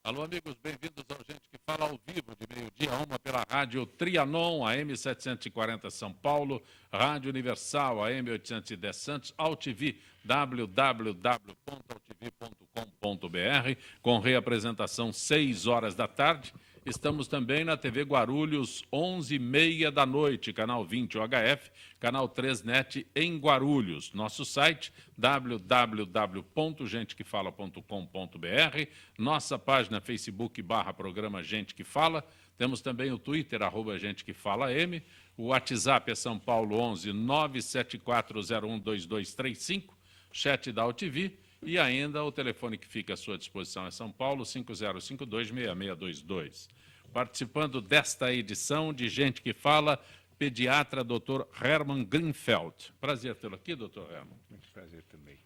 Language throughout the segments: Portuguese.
Alô, amigos, bem-vindos ao Gente que Fala ao vivo, de meio-dia a 1 pela Rádio Trianon, AM 740 São Paulo, Rádio Universal, AM 810 Santos, AltV, www.altv.com.br, com reapresentação 6 horas da tarde. Estamos também na TV Guarulhos, 11h30 da noite, canal 20 UHF, canal 3net em Guarulhos. Nosso site, www.gentequefala.com.br, nossa página Facebook /programa Gente que Fala. Temos também o Twitter, Gente que Fala M. O WhatsApp é São Paulo 11 974012235, chat da AltV. E ainda o telefone que fica à sua disposição é São Paulo 5052-6622. Participando desta edição de Gente que Fala, pediatra Dr. Hermann Greenfeld. Prazer tê-lo aqui, Dr. Hermann. Muito prazer também.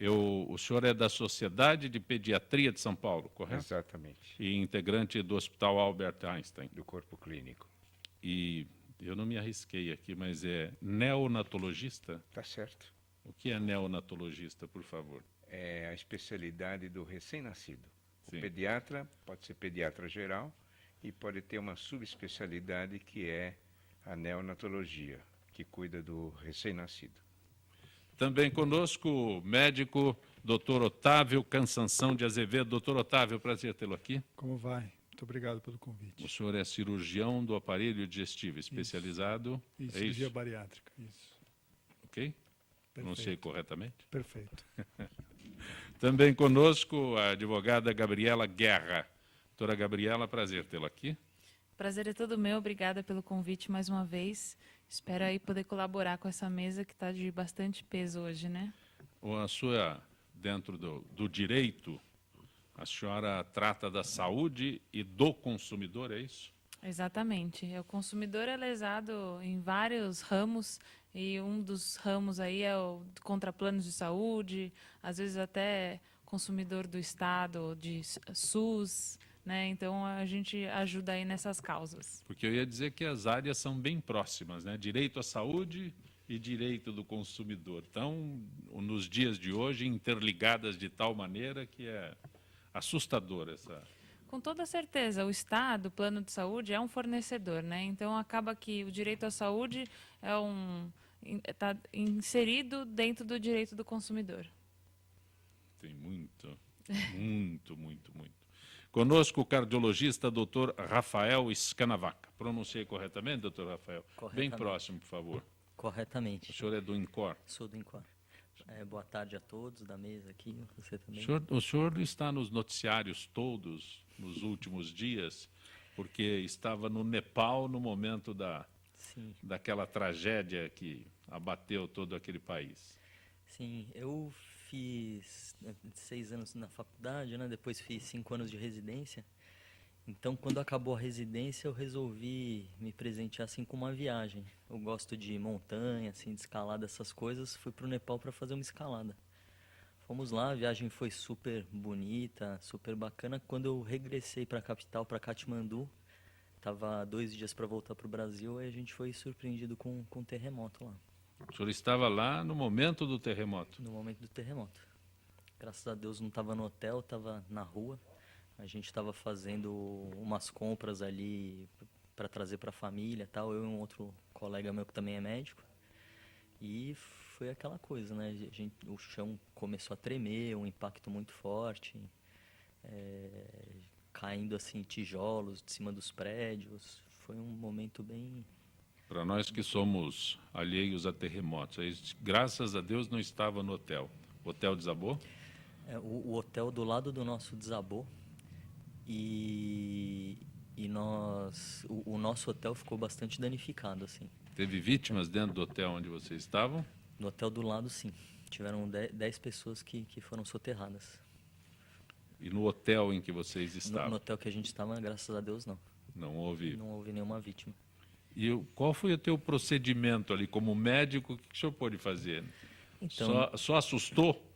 O senhor é da Sociedade de Pediatria de São Paulo, correto? Exatamente. E integrante do Hospital Albert Einstein. Do corpo clínico. E eu não me arrisquei aqui, mas é neonatologista? Tá certo. O que é neonatologista, por favor? É a especialidade do recém-nascido. O Sim. pediatra pode ser pediatra geral e pode ter uma subespecialidade que é a neonatologia, que cuida do recém-nascido. Também conosco o médico Dr. Otávio Cansanção de Azevedo. Doutor Otávio, prazer tê-lo aqui. Como vai? Muito obrigado pelo convite. O senhor é cirurgião do aparelho digestivo, especializado... Isso, é cirurgia isso? bariátrica, isso. Ok? Pronunciei Perfeito. corretamente? Perfeito. Também conosco a advogada Gabriela Guerra. Doutora Gabriela, prazer tê-la aqui. Prazer é todo meu, obrigada pelo convite mais uma vez. Espero aí poder colaborar com essa mesa que está de bastante peso hoje, né? A sua, dentro do direito, a senhora trata da saúde e do consumidor, é isso? Exatamente. O consumidor é lesado em vários ramos e um dos ramos aí é o contra planos de saúde, às vezes até consumidor do Estado, de SUS, né? Então a gente ajuda aí nessas causas. Porque eu ia dizer que as áreas são bem próximas, né? Direito à saúde e direito do consumidor. Então, nos dias de hoje, interligadas de tal maneira que é assustador essa... Com toda certeza, o Estado, o plano de saúde, é um fornecedor, né? Então acaba que o direito à saúde está inserido dentro do direito do consumidor. Tem muito. Conosco o cardiologista Dr. Rafael Scanavaca. Pronunciei corretamente, Dr. Rafael? Bem próximo, por favor. Corretamente. O senhor é do INCOR? Sou do INCOR. Boa tarde a todos da mesa aqui, você também. O senhor está nos noticiários todos nos últimos dias, porque estava no Nepal no momento daquela tragédia que abateu todo aquele país. Sim, eu fiz 6 anos na faculdade, né? Depois fiz 5 anos de residência. Então, quando acabou a residência, eu resolvi me presentear assim com uma viagem. Eu gosto de montanha, assim, de escalada, essas coisas. Fui para o Nepal para fazer uma escalada. Fomos lá, a viagem foi super bonita, super bacana. Quando eu regressei para a capital, para Katmandu, estava 2 dias para voltar para o Brasil, e a gente foi surpreendido com um terremoto lá. O senhor estava lá no momento do terremoto? No momento do terremoto. Graças a Deus não estava no hotel, estava na rua. A gente estava fazendo umas compras ali para trazer para a família, tal. Eu e um outro colega meu que também é médico. E foi aquela coisa, né? O chão começou a tremer, um impacto muito forte, caindo assim tijolos de cima dos prédios. Foi um momento bem... Para nós que somos alheios a terremotos, graças a Deus não estava no hotel. O hotel desabou? O hotel do lado do nosso desabou. E o nosso hotel ficou bastante danificado, assim. Teve vítimas dentro do hotel onde vocês estavam? No hotel do lado, sim. Tiveram 10 pessoas que foram soterradas. E no hotel em que vocês estavam? No hotel que a gente estava, graças a Deus, não. Não houve? Não houve nenhuma vítima. E qual foi o teu procedimento ali como médico? O que o senhor pôde fazer? Então, só assustou?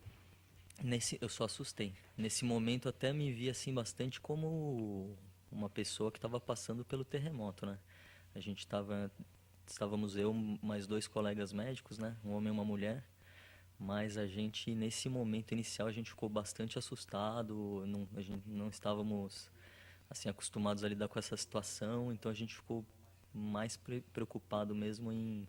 Eu só assustei. Nesse momento até me vi assim bastante como uma pessoa que estava passando pelo terremoto, né? A gente estávamos eu mais 2 colegas médicos, né? Um homem e uma mulher. Mas a gente, nesse momento inicial, a gente ficou bastante assustado. A gente não estávamos assim, acostumados a lidar com essa situação, então a gente ficou mais preocupado mesmo em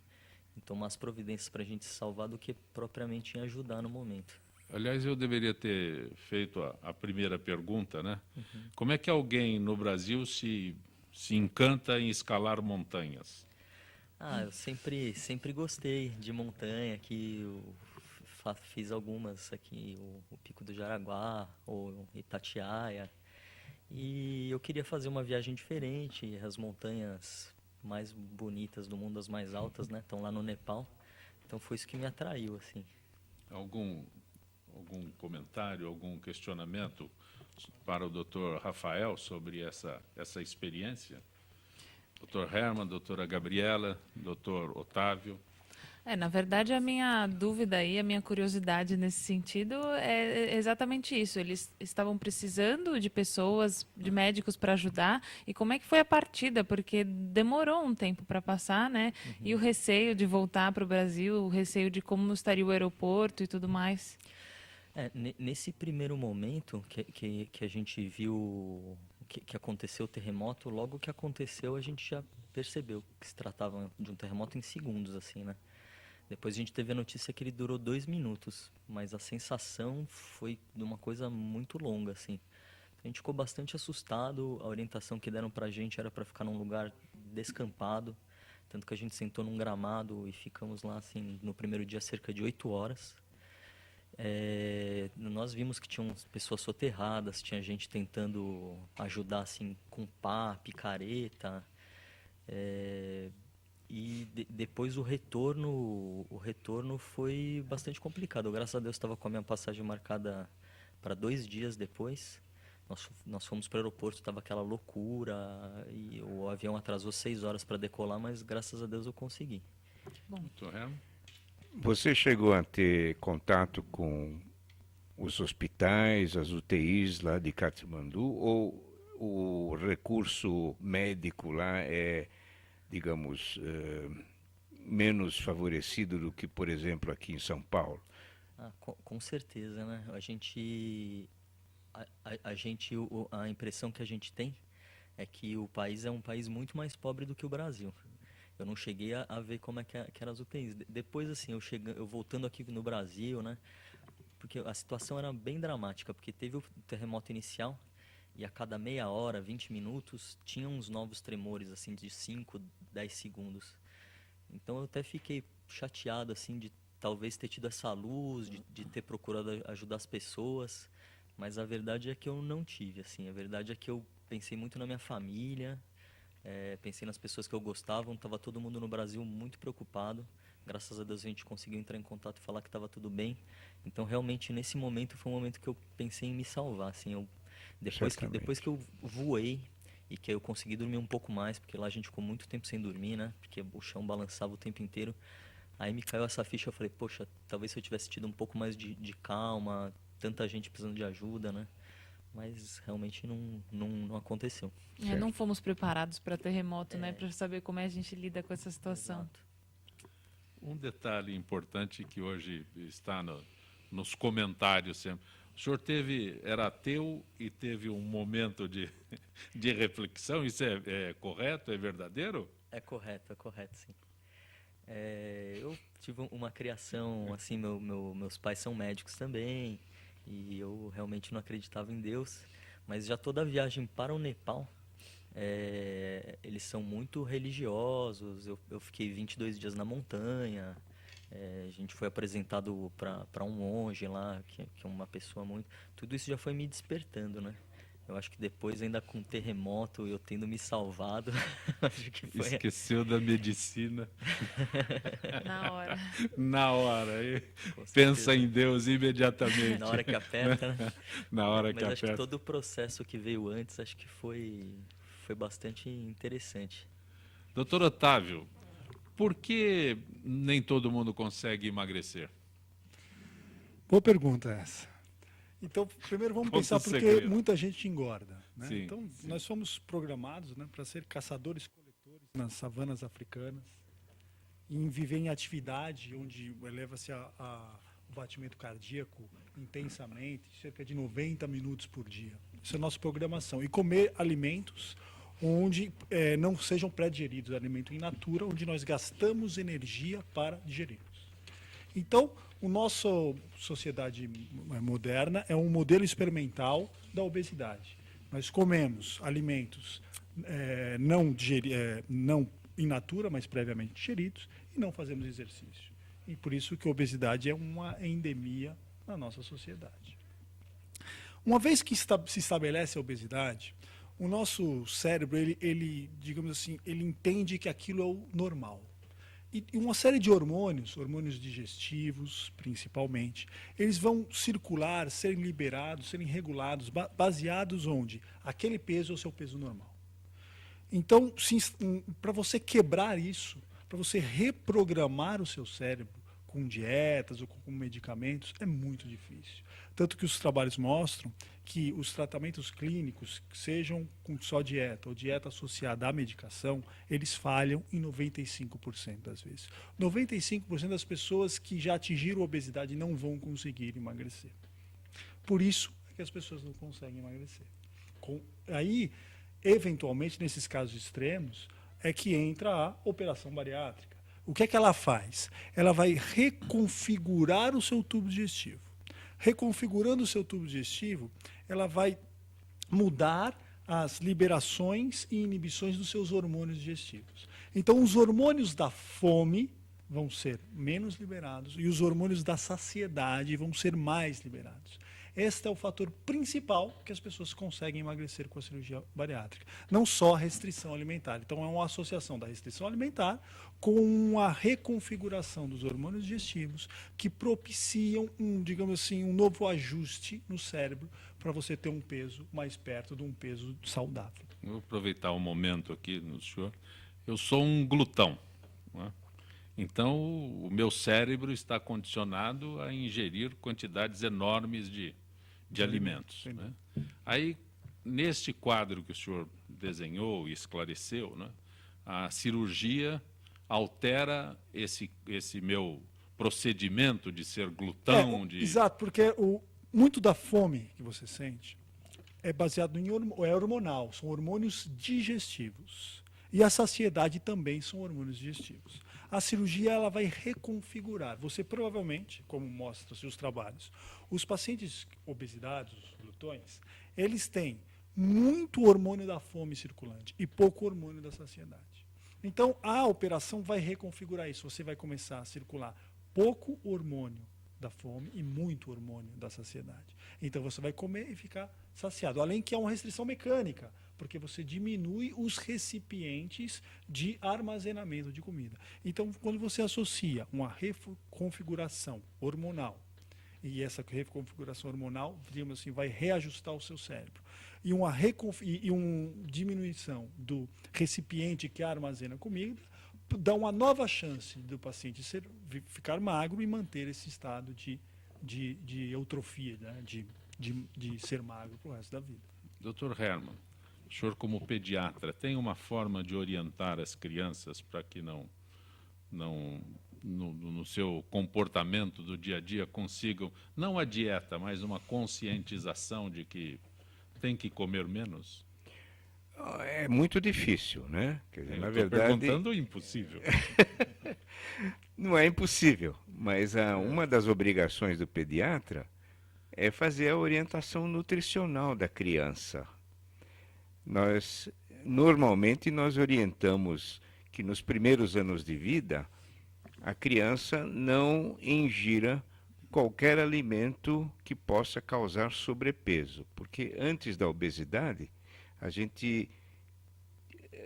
tomar as providências para a gente se salvar do que propriamente em ajudar no momento. Aliás, eu deveria ter feito a primeira pergunta, né? Como é que alguém no Brasil se encanta em escalar montanhas? Eu sempre gostei de montanha, que eu fiz algumas aqui, o Pico do Jaraguá, ou Itatiaia, e eu queria fazer uma viagem diferente. As montanhas mais bonitas do mundo, as mais altas, né, estão lá no Nepal, então foi isso que me atraiu, assim. Algum comentário, algum questionamento para o Dr. Rafael sobre essa experiência? Dr. Herman, doutora Gabriela, Dr. Otávio. Na verdade, a minha dúvida aí, a minha curiosidade nesse sentido é exatamente isso. Eles estavam precisando de pessoas, de médicos para ajudar. E como é que foi a partida? Porque demorou um tempo para passar, né? E o receio de voltar para o Brasil, o receio de como estaria o aeroporto e tudo mais. Nesse primeiro momento que a gente viu que aconteceu o terremoto, logo que aconteceu a gente já percebeu que se tratava de um terremoto em segundos, assim, né? Depois a gente teve a notícia que ele durou 2 minutos, mas a sensação foi de uma coisa muito longa, assim. A gente ficou bastante assustado, a orientação que deram pra gente era para ficar num lugar descampado, tanto que a gente sentou num gramado e ficamos lá, assim, no primeiro dia cerca de 8 horas. Nós vimos que tinham pessoas soterradas, tinha gente tentando ajudar, assim, com pá, picareta, e depois o retorno foi bastante complicado. Graças a Deus estava com a minha passagem marcada para 2 dias depois. Nós fomos para o aeroporto, estava aquela loucura e o avião atrasou 6 horas para decolar, mas graças a Deus eu consegui. Dr. Herman? Você chegou a ter contato com os hospitais, as UTIs lá de Katmandu, ou o recurso médico lá é, digamos, menos favorecido do que, por exemplo, aqui em São Paulo? Com certeza, né? A impressão que a gente tem é que o país é um país muito mais pobre do que o Brasil. Eu não cheguei a ver como é que eram as UTIs. Depois, assim, eu voltando aqui no Brasil, né? Porque a situação era bem dramática, porque teve o terremoto inicial e a cada meia hora, 20 minutos, tinha uns novos tremores, assim, de 5, 10 segundos. Então eu até fiquei chateado, assim, de talvez ter tido essa luz, de ter procurado ajudar as pessoas, mas a verdade é que eu não tive, assim. A verdade é que eu pensei muito na minha família, pensei nas pessoas que eu gostava, estava todo mundo no Brasil muito preocupado. Graças a Deus a gente conseguiu entrar em contato e falar que estava tudo bem. Então realmente nesse momento foi um momento que eu pensei em me salvar, assim. Depois que eu voei e que eu consegui dormir um pouco mais, porque lá a gente ficou muito tempo sem dormir, né? Porque o chão balançava o tempo inteiro. Aí me caiu essa ficha, eu falei, poxa, talvez se eu tivesse tido um pouco mais de calma, tanta gente precisando de ajuda, né? Mas realmente não aconteceu. Não fomos preparados para terremoto, né? Para saber como a gente lida com essa situação. Exato. Um detalhe importante que hoje está nos comentários sempre. O senhor era ateu e teve um momento de reflexão. Isso é correto? É verdadeiro? É correto, sim. Eu tive uma criação, assim, meus pais são médicos também, e eu realmente não acreditava em Deus, mas já toda a viagem para o Nepal, eles são muito religiosos. Eu fiquei 22 dias na montanha, a gente foi apresentado para um monge lá, que é uma pessoa muito... Tudo isso já foi me despertando, né? Eu acho que depois, ainda com o terremoto, eu tendo me salvado, acho que foi... Esqueceu da medicina. Na hora. Na hora. Pensa em Deus imediatamente. Na hora que aperta, né? Na hora que acho que aperta. todo o processo que veio antes, acho que foi bastante interessante. Doutor Otávio, por que nem todo mundo consegue emagrecer? Boa pergunta essa. Então, primeiro vamos Conta pensar o porque segredo. muita gente engorda, né? Sim, Então, sim. nós fomos programados, né, para ser caçadores-coletores nas savanas africanas, em viver em atividade onde eleva-se o batimento cardíaco intensamente, cerca de 90 minutos por dia. Isso é a nossa programação. E comer alimentos onde não sejam pré-digeridos, alimento in natura, onde nós gastamos energia para digeri-los. Então, a nossa sociedade moderna é um modelo experimental da obesidade. Nós comemos alimentos não in natura, mas previamente digeridos, e não fazemos exercício. E por isso que a obesidade é uma endemia na nossa sociedade. Uma vez que se estabelece a obesidade, o nosso cérebro, ele, digamos assim, ele entende que aquilo é o normal. E uma série de hormônios digestivos, principalmente, eles vão circular, serem liberados, serem regulados, baseados onde? Aquele peso é o seu peso normal. Então, para você quebrar isso, para você reprogramar o seu cérebro com dietas ou com medicamentos, é muito difícil. Tanto que os trabalhos mostram que os tratamentos clínicos, sejam com só dieta ou dieta associada à medicação, eles falham em 95% das vezes. 95% das pessoas que já atingiram a obesidade não vão conseguir emagrecer. Por isso é que as pessoas não conseguem emagrecer. Aí, eventualmente, nesses casos extremos, é que entra a operação bariátrica. O que é que ela faz? Ela vai reconfigurar o seu tubo digestivo. Reconfigurando o seu tubo digestivo, ela vai mudar as liberações e inibições dos seus hormônios digestivos. Então, os hormônios da fome vão ser menos liberados e os hormônios da saciedade vão ser mais liberados. Este é o fator principal que as pessoas conseguem emagrecer com a cirurgia bariátrica. Não só a restrição alimentar. Então, é uma associação da restrição alimentar com a reconfiguração dos hormônios digestivos que propiciam, digamos assim, um novo ajuste no cérebro para você ter um peso mais perto de um peso saudável. Vou aproveitar o momento aqui no senhor. Eu sou um glutão, né? Então, o meu cérebro está condicionado a ingerir quantidades enormes de alimentos, né? Aí, neste quadro que o senhor desenhou e esclareceu, né, a cirurgia altera esse meu procedimento de ser glutão. Exato, porque muito da fome que você sente é baseado é hormonal, são hormônios digestivos. E a saciedade também são hormônios digestivos. A cirurgia ela vai reconfigurar. Você provavelmente, como mostra seus trabalhos, os pacientes obesidades, os glutões, eles têm muito hormônio da fome circulante e pouco hormônio da saciedade. Então, a operação vai reconfigurar isso. Você vai começar a circular pouco hormônio da fome e muito hormônio da saciedade. Então, você vai comer e ficar saciado. Além que é uma restrição mecânica, porque você diminui os recipientes de armazenamento de comida. Então, quando você associa uma reconfiguração hormonal, e essa reconfiguração hormonal, digamos assim, vai reajustar o seu cérebro, e uma diminuição do recipiente que armazena comida, dá uma nova chance do paciente ficar magro e manter esse estado de eutrofia, né? de ser magro para o resto da vida. Dr. Hermann, o senhor como pediatra tem uma forma de orientar as crianças para que no seu comportamento do dia a dia consigam, não a dieta, mas uma conscientização de que tem que comer menos? É muito difícil, né? Quer dizer, na verdade, perguntando impossível. Não é impossível, mas uma das obrigações do pediatra é fazer a orientação nutricional da criança. Normalmente nós orientamos que nos primeiros anos de vida a criança não ingira qualquer alimento que possa causar sobrepeso, porque antes da obesidade a gente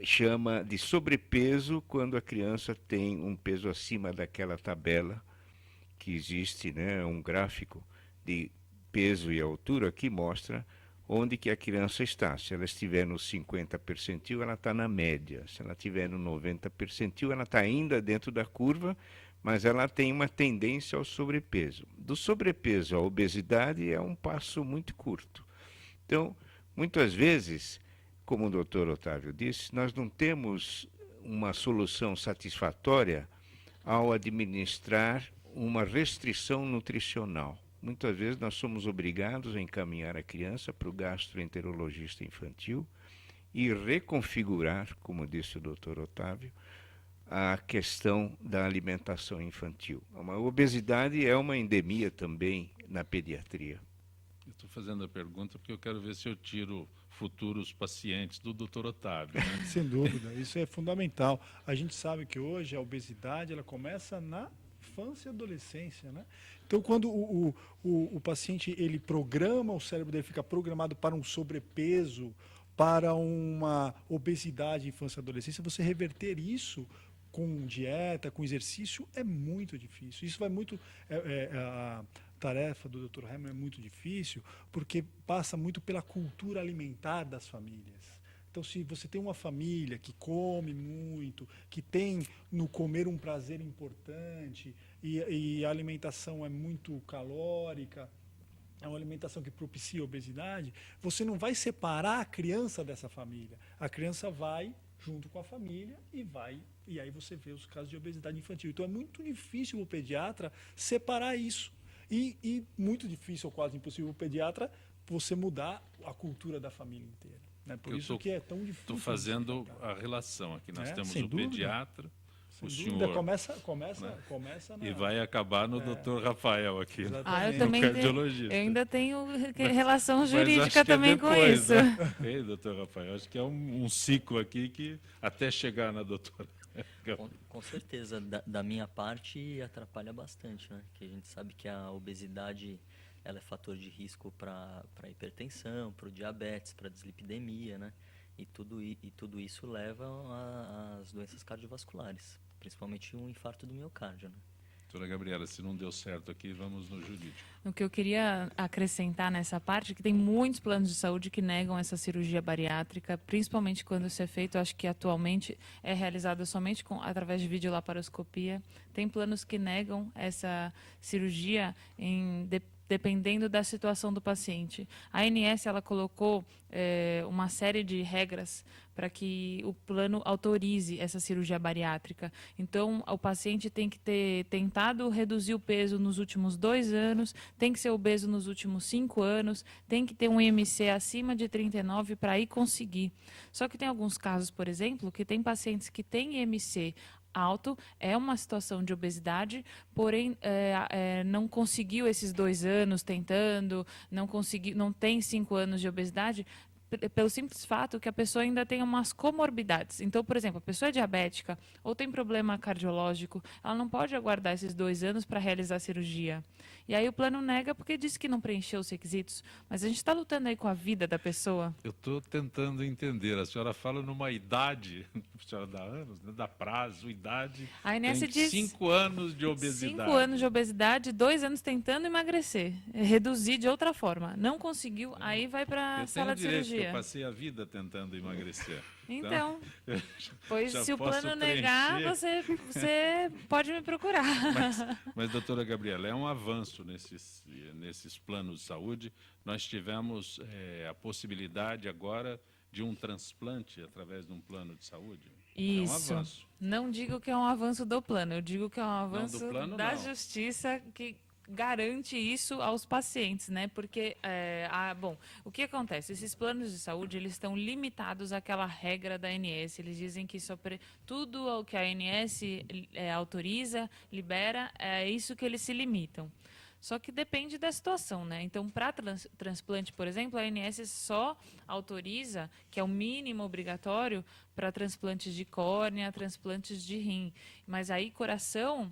chama de sobrepeso quando a criança tem um peso acima daquela tabela que existe, né, um gráfico de peso e altura que mostra onde que a criança está. Se ela estiver no 50 percentil, ela está na média. Se ela estiver no 90 percentil, ela está ainda dentro da curva, mas ela tem uma tendência ao sobrepeso. Do sobrepeso à obesidade é um passo muito curto. Então, muitas vezes, como o doutor Otávio disse, nós não temos uma solução satisfatória ao administrar uma restrição nutricional. Muitas vezes nós somos obrigados a encaminhar a criança para o gastroenterologista infantil e reconfigurar, como disse o Dr. Otávio, a questão da alimentação infantil. A obesidade é uma endemia também na pediatria. Estou fazendo a pergunta porque eu quero ver se eu tiro futuros pacientes do Dr. Otávio. Né? Sem dúvida, isso é fundamental. A gente sabe que hoje a obesidade ela começa na infância e adolescência, né? Então, quando o paciente ele programa, o cérebro dele fica programado para um sobrepeso, para uma obesidade infância e adolescência, você reverter isso com dieta, com exercício, é muito difícil. Isso vai muito... a tarefa do Dr. Hermann é muito difícil, porque passa muito pela cultura alimentar das famílias. Então, se você tem uma família que come muito, que tem no comer um prazer importante, e a alimentação é muito calórica, é uma alimentação que propicia a obesidade, você não vai separar a criança dessa família. A criança vai junto com a família e aí você vê os casos de obesidade infantil. Então, é muito difícil o pediatra separar isso. E muito difícil, ou quase impossível, o pediatra você mudar a cultura da família inteira. Né? Por isso que é tão difícil. Estou fazendo a relação aqui. Nós temos o dúvida. pediatra, Sem o dúvida, senhor... começa E vai acabar no Dr. Rafael aqui. Eu também cardiologista. eu ainda tenho relação Mas jurídica acho que também com depois, isso. Né? Ei, doutor Rafael, acho que é um ciclo aqui que até chegar na doutora. Com certeza, da minha parte atrapalha bastante, né? Que a gente sabe que a obesidade ela é fator de risco para hipertensão, para o diabetes, para dislipidemia, né? E tudo isso leva às doenças cardiovasculares, principalmente um infarto do miocárdio, né? Doutora Gabriela, se não deu certo aqui, vamos no jurídico. O que eu queria acrescentar nessa parte é que tem muitos planos de saúde que negam essa cirurgia bariátrica, principalmente quando isso é feito, acho que atualmente é realizado somente através de videolaparoscopia. Tem planos que negam essa cirurgia dependendo da situação do paciente. A ANS ela colocou uma série de regras para que o plano autorize essa cirurgia bariátrica. Então, o paciente tem que ter tentado reduzir o peso nos últimos 2 anos, tem que ser obeso nos últimos 5 anos, tem que ter um IMC acima de 39 para ir conseguir. Só que tem alguns casos, por exemplo, que tem pacientes que têm IMC alto, é uma situação de obesidade, porém não conseguiu esses 2 anos tentando, não tem 5 anos de obesidade, pelo simples fato que a pessoa ainda tem umas comorbidades. Então, por exemplo, a pessoa é diabética ou tem problema cardiológico, ela não pode aguardar esses 2 anos para realizar a cirurgia. E aí o plano nega porque diz que não preencheu os requisitos. Mas a gente está lutando aí com a vida da pessoa. Eu estou tentando entender. A senhora fala numa idade, a senhora dá anos, né? Dá prazo, idade. A ANS tem diz 5 anos de obesidade. 5 anos de obesidade, 2 anos tentando emagrecer, reduzir de outra forma. Não conseguiu, aí vai para a sala de cirurgia. Eu passei a vida tentando emagrecer. Então, pois já se o posso plano negar, você pode me procurar. Mas, doutora Gabriela, é um avanço nesses planos de saúde. Nós tivemos a possibilidade agora de um transplante através de um plano de saúde. Isso. É um avanço. Não digo que é um avanço do plano, eu digo que é um avanço da não. justiça que garante isso aos pacientes, né? Porque, bom, o que acontece? Esses planos de saúde, eles estão limitados àquela regra da ANS. Eles dizem que tudo o que a ANS autoriza, libera, é isso que eles se limitam. Só que depende da situação, né? Então, para transplante, por exemplo, a ANS só autoriza, que é o mínimo obrigatório, para transplantes de córnea, transplantes de rim. Mas aí, coração,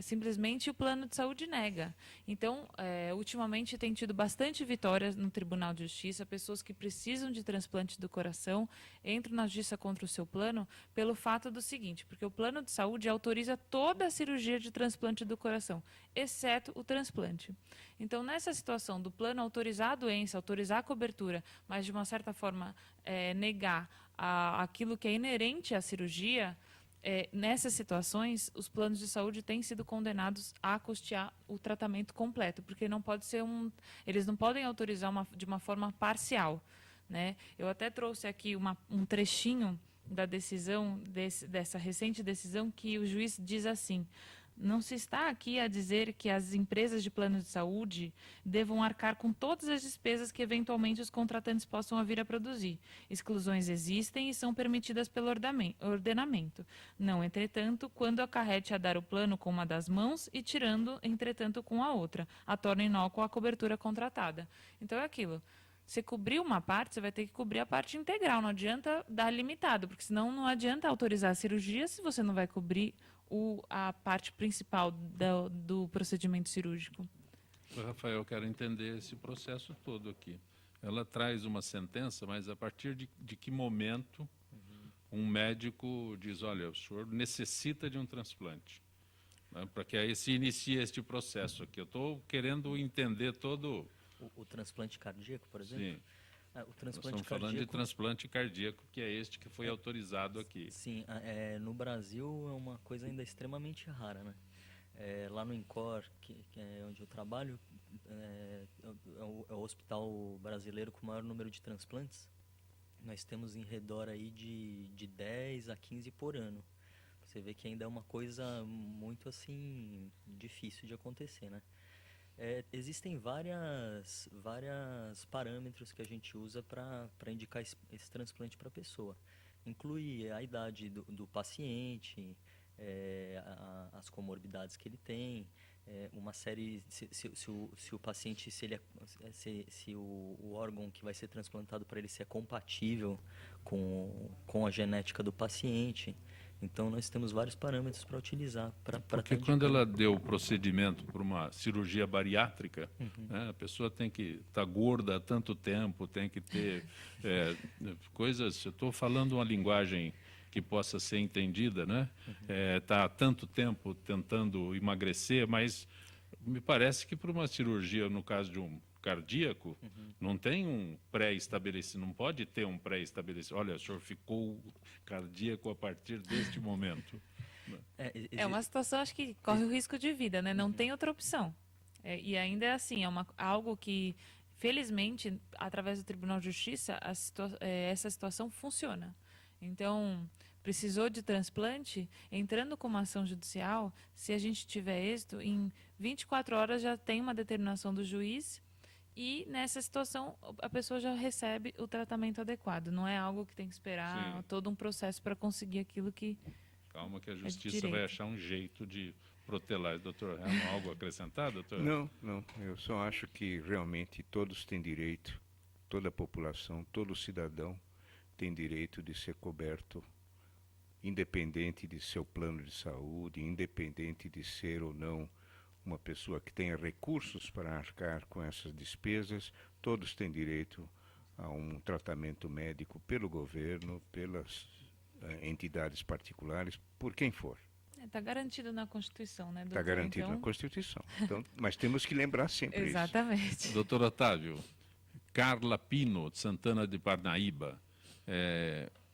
simplesmente o plano de saúde nega. Então, ultimamente tem tido bastante vitórias no Tribunal de Justiça, pessoas que precisam de transplante do coração entram na justiça contra o seu plano pelo fato do seguinte, porque o plano de saúde autoriza toda a cirurgia de transplante do coração, exceto o transplante. Então, nessa situação do plano autorizar a doença, autorizar a cobertura, mas de uma certa forma negar aquilo que é inerente à cirurgia, nessas situações, os planos de saúde têm sido condenados a custear o tratamento completo, porque não pode ser eles não podem autorizar de uma forma parcial, né? Eu até trouxe aqui um trechinho da decisão dessa recente decisão que o juiz diz assim: Não se está aqui a dizer que as empresas de plano de saúde devam arcar com todas as despesas que eventualmente os contratantes possam vir a produzir. Exclusões existem e são permitidas pelo ordenamento. Não, entretanto, quando acarrete a dar o plano com uma das mãos e tirando, entretanto, com a outra, a torna inócua a cobertura contratada. Então é aquilo. Você cobrir uma parte, você vai ter que cobrir a parte integral. Não adianta dar limitado, porque senão não adianta autorizar a cirurgia se você não vai cobrir a parte principal do procedimento cirúrgico. Rafael, eu quero entender esse processo todo aqui. Ela traz uma sentença, mas a partir de que momento um médico diz, olha, o senhor necessita de um transplante, né, para que aí se inicie este processo aqui. Eu estou querendo entender todo... O transplante cardíaco, por exemplo? Sim. O Nós transplante estamos falando de transplante cardíaco, que é este que foi autorizado aqui. Sim, no Brasil é uma coisa ainda extremamente rara, né? Lá no INCOR, que é onde eu trabalho, é o hospital brasileiro com o maior número de transplantes. Nós temos em redor aí de 10 a 15 por ano. Você vê que ainda é uma coisa muito assim difícil de acontecer, né? Existem vários parâmetros que a gente usa para indicar esse transplante para a pessoa. Inclui a idade do paciente, as comorbidades que ele tem, uma série, se o paciente, se o órgão que vai ser transplantado para ele se é compatível com a genética do paciente. Então, nós temos vários parâmetros para utilizar. Porque quando ela deu o procedimento para uma cirurgia bariátrica, né, a pessoa tem que estar gorda há tanto tempo, tem que ter coisas... Eu estou falando uma linguagem que possa ser entendida, né? Está há tanto tempo tentando emagrecer, mas me parece que para uma cirurgia, no caso de um cardíaco, não tem um pré-estabelecido, não pode ter um pré-estabelecido. Olha, o senhor ficou cardíaco a partir deste momento. É uma situação, acho que corre o risco de vida, né? Não tem outra opção. E ainda é assim, algo que, felizmente, através do Tribunal de Justiça, essa situação funciona. Então, precisou de transplante, entrando com uma ação judicial, se a gente tiver êxito, em 24 horas já tem uma determinação do juiz e, nessa situação, a pessoa já recebe o tratamento adequado. Não é algo que tem que esperar Sim. todo um processo para conseguir aquilo que... Calma que a justiça vai achar um jeito de protelar. Doutor Herman, algo a acrescentar, doutor? Não. Eu só acho que realmente todos têm direito, toda a população, todo cidadão tem direito de ser coberto, independente de seu plano de saúde, independente de ser ou não uma pessoa que tenha recursos para arcar com essas despesas. Todos têm direito a um tratamento médico pelo governo, pelas entidades particulares, por quem for. Está garantido na Constituição, né, doutor? Está garantido na Constituição. Então, mas temos que lembrar sempre isso. Exatamente. Doutor Otávio, Carla Pino, de Santana de Parnaíba,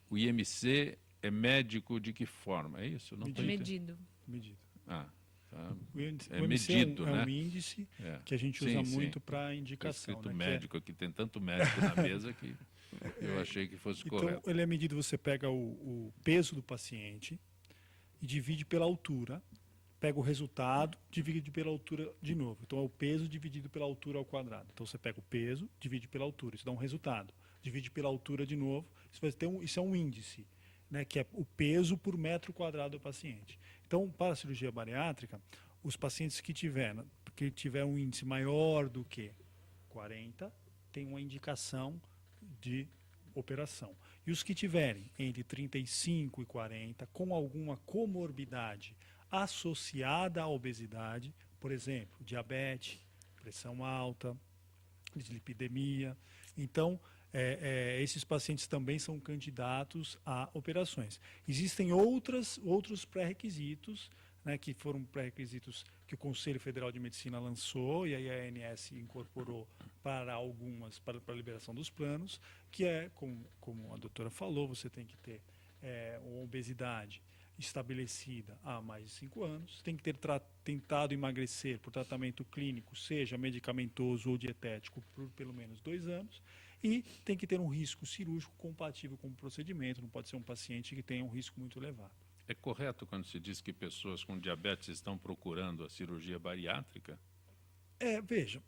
o IMC é médico de que forma? É isso? Não tô entendendo. Medido. Ah, tá. O IMC medido, né? É um índice que a gente usa muito para indicação. Está escrito né? médico aqui, tem tanto médico na mesa que eu achei que fosse então, correto. ele é medido, você pega o peso do paciente e divide pela altura, pega o resultado, divide pela altura de novo. Então, é o peso dividido pela altura ao quadrado. Então, você pega o peso, divide pela altura, isso dá um resultado. Divide pela altura de novo, isso é um índice, né, que é o peso por metro quadrado do paciente. Então, para a cirurgia bariátrica, os pacientes que tiver um índice maior do que 40, tem uma indicação de operação. E os que tiverem entre 35 e 40, com alguma comorbidade associada à obesidade, por exemplo, diabetes, pressão alta, dislipidemia. Então, esses pacientes também são candidatos a operações. Existem outros pré-requisitos, né, que foram pré-requisitos que o Conselho Federal de Medicina lançou e aí a ANS incorporou para a liberação dos planos, que é, como a doutora falou, você tem que ter uma obesidade estabelecida há mais de 5 anos, tem que ter tentado emagrecer por tratamento clínico, seja medicamentoso ou dietético, por pelo menos 2 anos, e tem que ter um risco cirúrgico compatível com o procedimento, não pode ser um paciente que tenha um risco muito elevado. É correto quando se diz que pessoas com diabetes estão procurando a cirurgia bariátrica? Veja,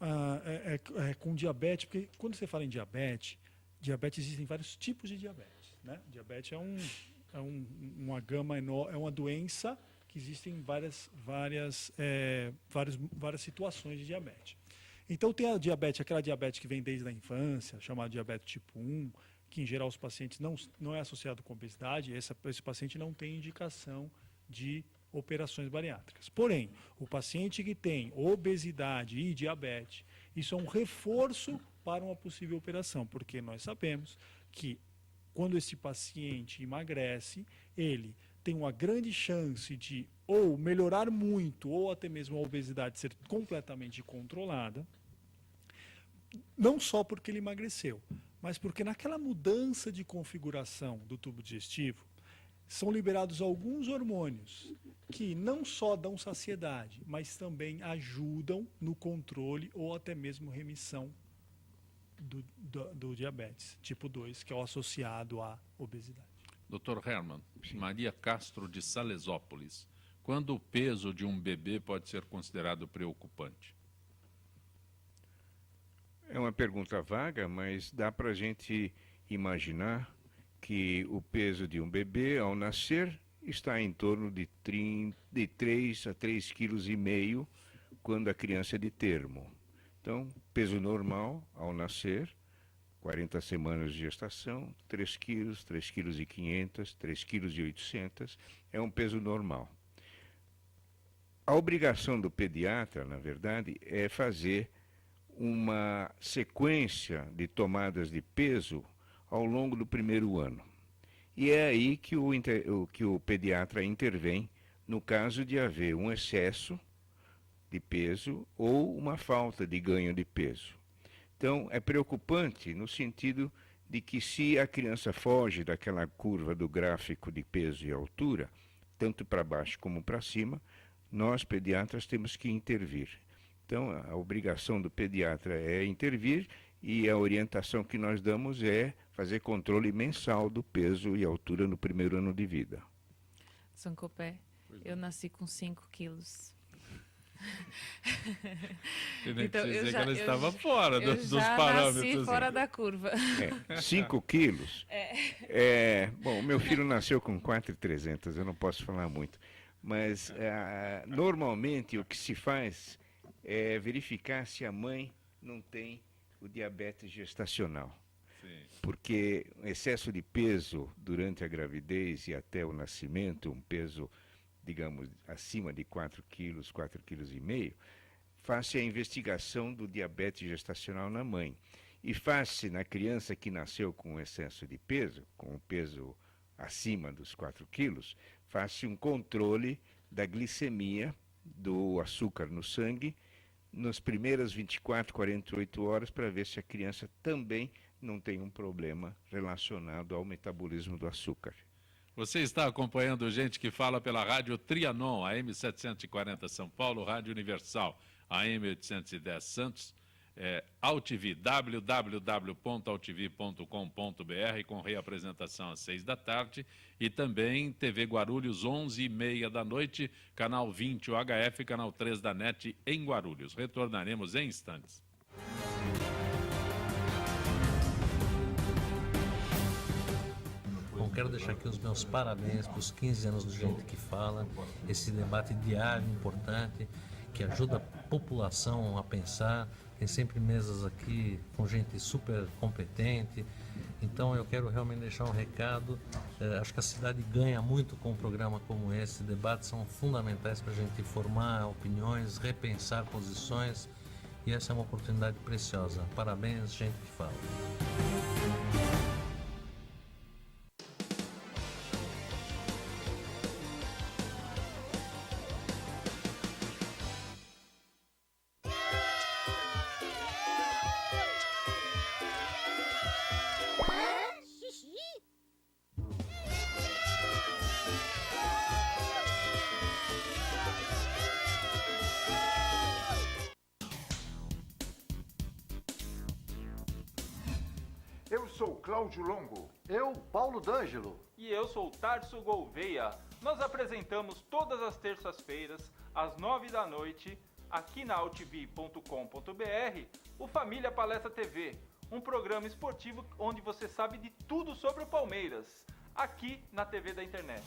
com diabetes, porque quando você fala em diabetes existem vários tipos de diabetes, né? Diabetes uma gama enorme, é uma doença que existem várias situações de diabetes. Então tem a diabetes, aquela diabetes que vem desde a infância, chamada diabetes tipo 1, que em geral os pacientes não é associado com obesidade, esse paciente não tem indicação de operações bariátricas. Porém, o paciente que tem obesidade e diabetes, isso é um reforço para uma possível operação, porque nós sabemos que quando esse paciente emagrece, ele tem uma grande chance de ou melhorar muito, ou até mesmo a obesidade ser completamente controlada, não só porque ele emagreceu, mas porque naquela mudança de configuração do tubo digestivo, são liberados alguns hormônios que não só dão saciedade, mas também ajudam no controle ou até mesmo remissão do diabetes tipo 2, que é o associado à obesidade. Dr. Herman, Maria Castro de Salesópolis, quando o peso de um bebê pode ser considerado preocupante? É uma pergunta vaga, mas dá para a gente imaginar que o peso de um bebê ao nascer está em torno de 3 a 3,5 kg quando a criança é de termo. Então, peso normal ao nascer, 40 semanas de gestação, 3 quilos, 3,5 kg, 3,8 kg, é um peso normal. A obrigação do pediatra, na verdade, é fazer uma sequência de tomadas de peso ao longo do primeiro ano. E é aí que o pediatra intervém no caso de haver um excesso de peso ou uma falta de ganho de peso. Então, é preocupante no sentido de que se a criança foge daquela curva do gráfico de peso e altura, tanto para baixo como para cima, nós pediatras temos que intervir. Então, a obrigação do pediatra é intervir e a orientação que nós damos é fazer controle mensal do peso e altura no primeiro ano de vida. Sancopé, eu nasci com 5 quilos. Então, ela estava fora dos parâmetros. Eu nasci fora da curva. 5 quilos? Bom, meu filho nasceu com 4,300, eu não posso falar muito. Mas, normalmente, o que se faz é verificar se a mãe não tem o diabetes gestacional. Sim. Porque o excesso de peso durante a gravidez e até o nascimento, um peso, digamos, acima de 4 quilos, 4,5 kg, faz-se a investigação do diabetes gestacional na mãe. E faz-se na criança que nasceu com excesso de peso, com o peso acima dos 4 quilos, faz-se um controle da glicemia, do açúcar no sangue, nas primeiras 24, 48 horas, para ver se a criança também não tem um problema relacionado ao metabolismo do açúcar. Você está acompanhando Gente que Fala pela Rádio Trianon, AM 740 São Paulo, Rádio Universal, AM 810 Santos, AltV, www.altv.com.br, com reapresentação às 6 da tarde, e também TV Guarulhos, 11h30 da noite, canal 20 UHF, canal 3 da NET em Guarulhos. Retornaremos em instantes. Bom, quero deixar aqui os meus parabéns para os 15 anos do Gente que Fala, esse debate diário importante, que ajuda a população a pensar. Tem sempre mesas aqui com gente super competente. Então eu quero realmente deixar um recado. Acho que a cidade ganha muito com um programa como esse. Debates são fundamentais para a gente formar opiniões, repensar posições. E essa é uma oportunidade preciosa. Parabéns, Gente que Fala. Eu sou Cláudio Longo. Eu, Paulo D'Angelo. E eu sou Tarso Gouveia. Nós apresentamos todas as terças-feiras, às 9 da noite, aqui na altv.com.br, o Família Palestra TV, um programa esportivo onde você sabe de tudo sobre o Palmeiras, aqui na TV da internet.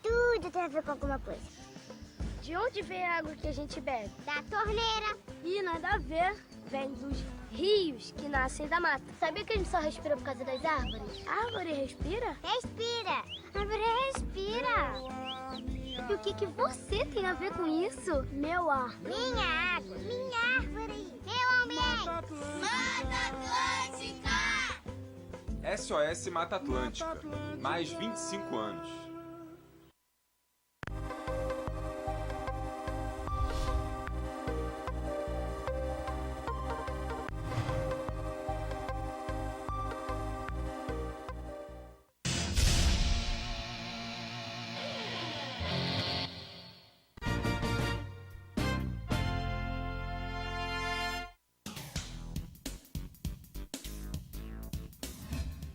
Tudo tem a ver com alguma coisa. De onde vem a água que a gente bebe? Da torneira. Ih, nada a ver. Vem dos rios que nascem da mata. Sabia que a gente só respira por causa das árvores? A árvore respira? Respira. A árvore respira. E o que você tem a ver com isso? Meu ar. Minha água. Minha árvore. Meu ambiente. Mata Atlântica. SOS Mata Atlântica. Mais 25 anos.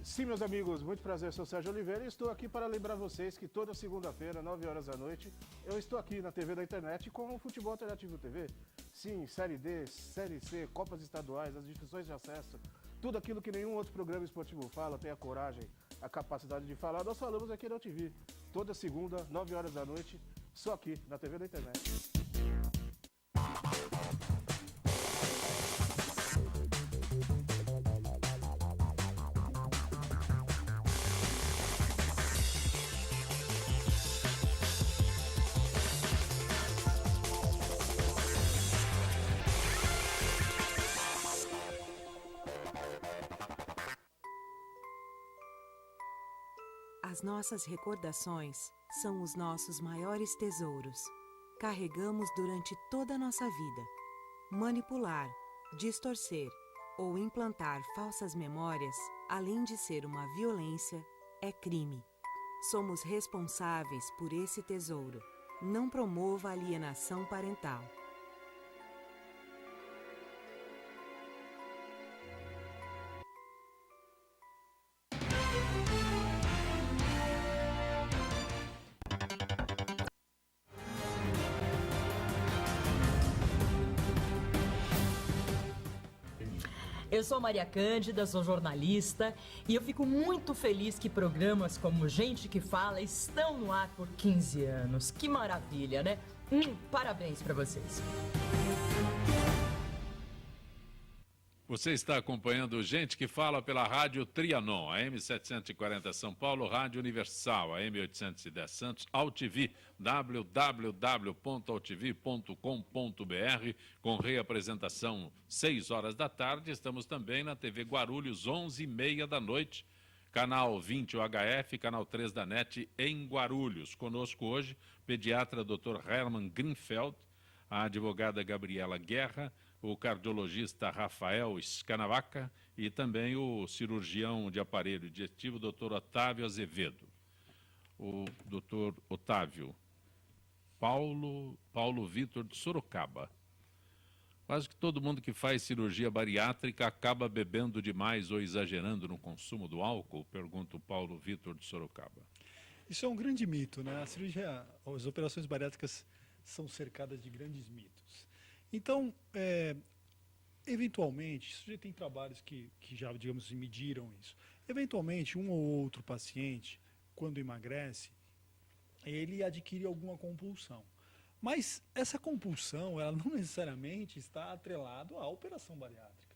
Sim, meus amigos, muito prazer, sou Sérgio Oliveira e estou aqui para lembrar vocês que toda segunda-feira, 9 horas da noite, eu estou aqui na TV da internet com o Futebol Alternativo TV. Sim, Série D, Série C, Copas Estaduais, as divisões de acesso, tudo aquilo que nenhum outro programa esportivo fala, tem a coragem, a capacidade de falar, nós falamos aqui na TV. Toda segunda, 9 horas da noite, só aqui na TV da internet. As nossas recordações são os nossos maiores tesouros. Carregamos durante toda a nossa vida. Manipular, distorcer ou implantar falsas memórias, além de ser uma violência, é crime. Somos responsáveis por esse tesouro. Não promova alienação parental. Eu sou Maria Cândida, sou jornalista e eu fico muito feliz que programas como Gente que Fala estão no ar por 15 anos. Que maravilha, né? Parabéns para vocês. Você está acompanhando Gente que Fala pela Rádio Trianon, AM 740 São Paulo, Rádio Universal, AM 810 Santos, AltV, www.altv.com.br, com reapresentação 6 horas da tarde. Estamos também na TV Guarulhos, 11h30 da noite, canal 20 UHF, canal 3 da NET em Guarulhos. Conosco hoje, pediatra Dr. Hermann Grinfeld, a advogada Gabriela Guerra, o cardiologista Rafael Scanavaca e também o cirurgião de aparelho digestivo, Dr. Otávio Azevedo. O Dr. Otávio Paulo Vitor de Sorocaba. Quase que todo mundo que faz cirurgia bariátrica acaba bebendo demais ou exagerando no consumo do álcool? Pergunta o Paulo Vitor de Sorocaba. Isso é um grande mito, né? A cirurgia, as operações bariátricas são cercadas de grandes mitos. Então, eventualmente, isso já tem trabalhos que já, digamos, mediram isso. Eventualmente, um ou outro paciente, quando emagrece, ele adquire alguma compulsão. Mas essa compulsão, ela não necessariamente está atrelada à operação bariátrica.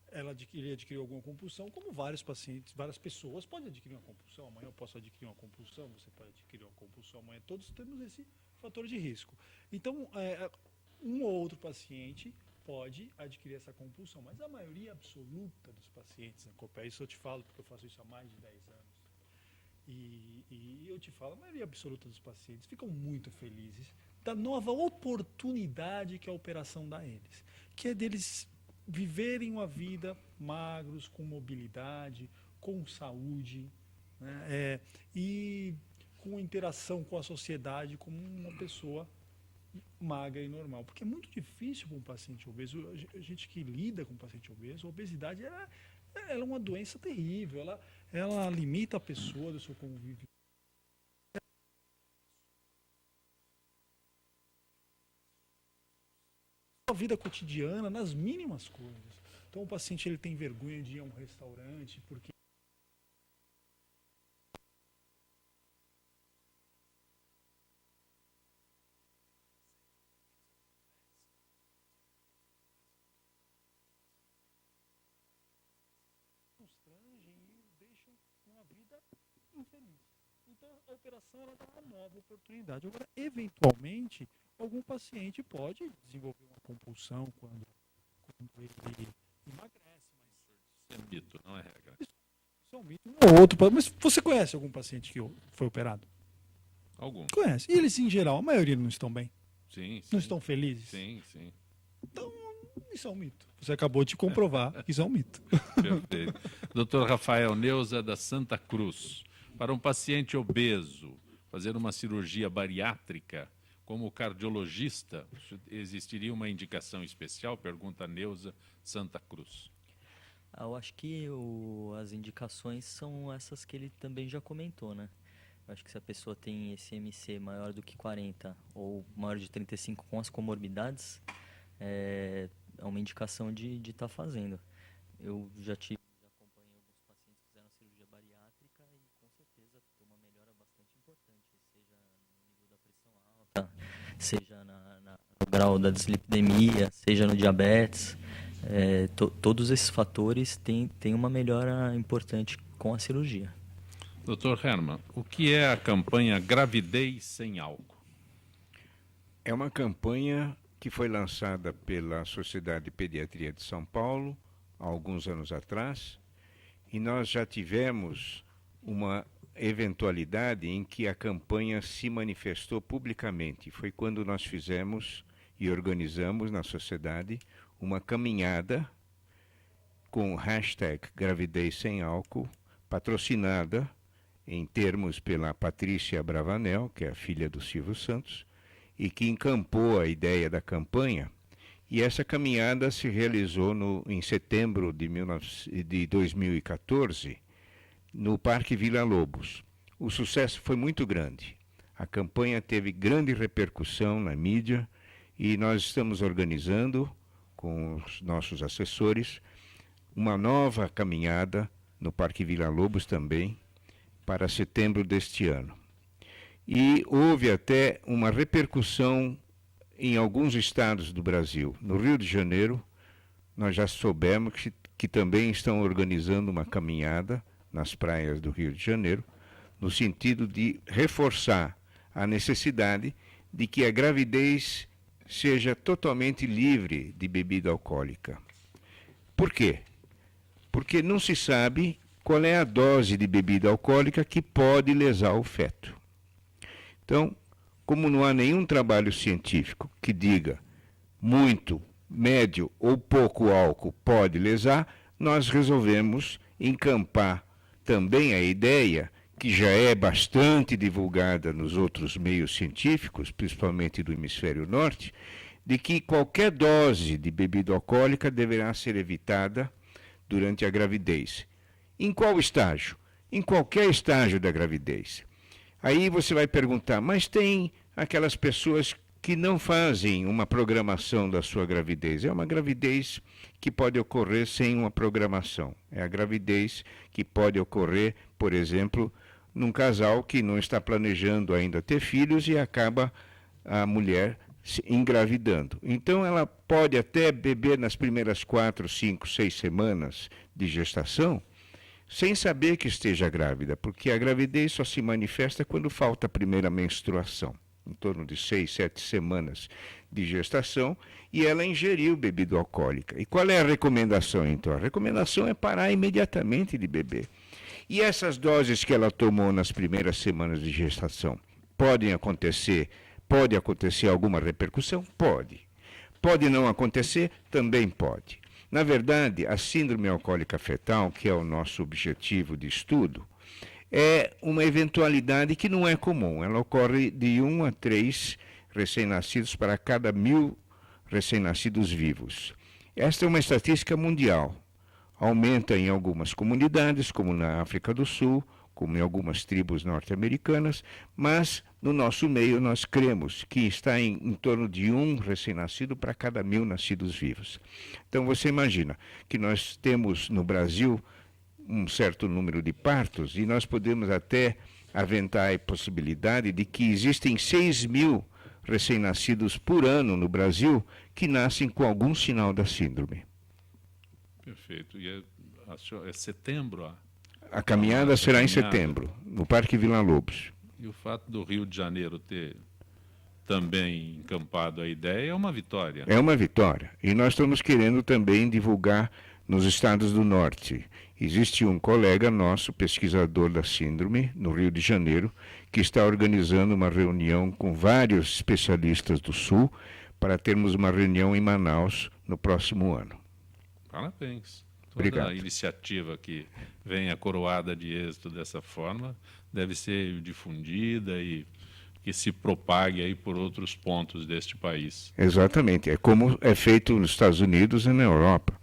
Ela adquiriu alguma compulsão, como vários pacientes, várias pessoas podem adquirir uma compulsão. Amanhã eu posso adquirir uma compulsão, você pode adquirir uma compulsão amanhã. Todos temos esse fator de risco. Então, um ou outro paciente pode adquirir essa compulsão, mas a maioria absoluta dos pacientes na COPEA, isso eu te falo porque eu faço isso há mais de 10 anos, e eu te falo, a maioria absoluta dos pacientes ficam muito felizes da nova oportunidade que a operação dá a eles, que é deles viverem uma vida magros, com mobilidade, com saúde, né, e com interação com a sociedade como uma pessoa magra e normal. Porque é muito difícil para um paciente obeso, a gente que lida com um paciente obeso, a obesidade ela é uma doença terrível, ela limita a pessoa do seu convívio. A vida cotidiana, nas mínimas coisas. Então o paciente ele tem vergonha de ir a um restaurante, porque constrangem e o deixam uma vida infeliz. Então a operação ela dá uma nova oportunidade. Agora, eventualmente, algum paciente pode desenvolver uma compulsão quando ele emagrece, mas isso é mito, não é regra. Isso é um mito. Um ou outro, mas você conhece algum paciente que foi operado? Algum. Conhece. E eles, em geral, a maioria não estão bem? Sim. Não estão felizes? Sim, sim. Então, isso é um mito. Você acabou de comprovar que isso é um mito. Perfeito. Dr. Rafael Neuza, da Santa Cruz. Para um paciente obeso, fazer uma cirurgia bariátrica, como cardiologista, existiria uma indicação especial? Pergunta a Neuza, Santa Cruz. Eu acho que as indicações são essas que ele também já comentou, né? Eu acho que se a pessoa tem esse IMC maior do que 40 ou maior de 35 com as comorbidades, é uma indicação de estar fazendo. Eu já acompanhei alguns pacientes que fizeram cirurgia bariátrica e com certeza tem uma melhora bastante importante, seja no nível da pressão alta, seja no grau da dislipidemia, seja no diabetes. Todos esses fatores têm uma melhora importante com a cirurgia. Dr. Herman, o que é a campanha Gravidez Sem Álcool? É uma campanha que foi lançada pela Sociedade de Pediatria de São Paulo há alguns anos atrás, e nós já tivemos uma eventualidade em que a campanha se manifestou publicamente. Foi quando nós fizemos e organizamos na sociedade uma caminhada com o hashtag Gravidez Sem Álcool, patrocinada em termos pela Patrícia Bravanel, que é a filha do Silvio Santos, e que encampou a ideia da campanha. E essa caminhada se realizou em setembro de 2014, no Parque Vila Lobos. O sucesso foi muito grande. A campanha teve grande repercussão na mídia e nós estamos organizando, com os nossos assessores, uma nova caminhada no Parque Vila Lobos também, para setembro deste ano. E houve até uma repercussão em alguns estados do Brasil. No Rio de Janeiro, nós já soubemos que também estão organizando uma caminhada nas praias do Rio de Janeiro, no sentido de reforçar a necessidade de que a gravidez seja totalmente livre de bebida alcoólica. Por quê? Porque não se sabe qual é a dose de bebida alcoólica que pode lesar o feto. Então, como não há nenhum trabalho científico que diga muito, médio ou pouco álcool pode lesar, nós resolvemos encampar também a ideia, que já é bastante divulgada nos outros meios científicos, principalmente do hemisfério norte, de que qualquer dose de bebida alcoólica deverá ser evitada durante a gravidez. Em qual estágio? Em qualquer estágio da gravidez. Aí você vai perguntar, mas tem aquelas pessoas que não fazem uma programação da sua gravidez. É uma gravidez que pode ocorrer sem uma programação. É a gravidez que pode ocorrer, por exemplo, num casal que não está planejando ainda ter filhos e acaba a mulher engravidando. Então, ela pode até beber nas primeiras 4, 5, 6 semanas de gestação, sem saber que esteja grávida, porque a gravidez só se manifesta quando falta a primeira menstruação, em torno de 6, 7 semanas de gestação, e ela ingeriu bebida alcoólica. E qual é a recomendação, então? A recomendação é parar imediatamente de beber. E essas doses que ela tomou nas primeiras semanas de gestação, pode acontecer alguma repercussão? Pode. Pode não acontecer? Também pode. Na verdade, a síndrome alcoólica fetal, que é o nosso objetivo de estudo, é uma eventualidade que não é comum. Ela ocorre de 1 a 3 recém-nascidos para cada 1.000 recém-nascidos vivos. Esta é uma estatística mundial. Aumenta em algumas comunidades, como na África do Sul, como em algumas tribos norte-americanas, mas no nosso meio nós cremos que está em torno de 1 recém-nascido para cada 1.000 nascidos vivos. Então você imagina que nós temos no Brasil um certo número de partos e nós podemos até aventar a possibilidade de que existem 6.000 recém-nascidos por ano no Brasil que nascem com algum sinal da síndrome. Perfeito. E é setembro? A caminhada será em setembro, no Parque Vila Lobos. E o fato do Rio de Janeiro ter também encampado a ideia é uma vitória. É uma vitória. E nós estamos querendo também divulgar nos estados do norte. Existe um colega nosso, pesquisador da síndrome, no Rio de Janeiro, que está organizando uma reunião com vários especialistas do Sul para termos uma reunião em Manaus no próximo ano. Parabéns. Obrigado. Toda a iniciativa que venha coroada de êxito dessa forma deve ser difundida e que se propague aí por outros pontos deste país. Exatamente. É como é feito nos Estados Unidos e na Europa.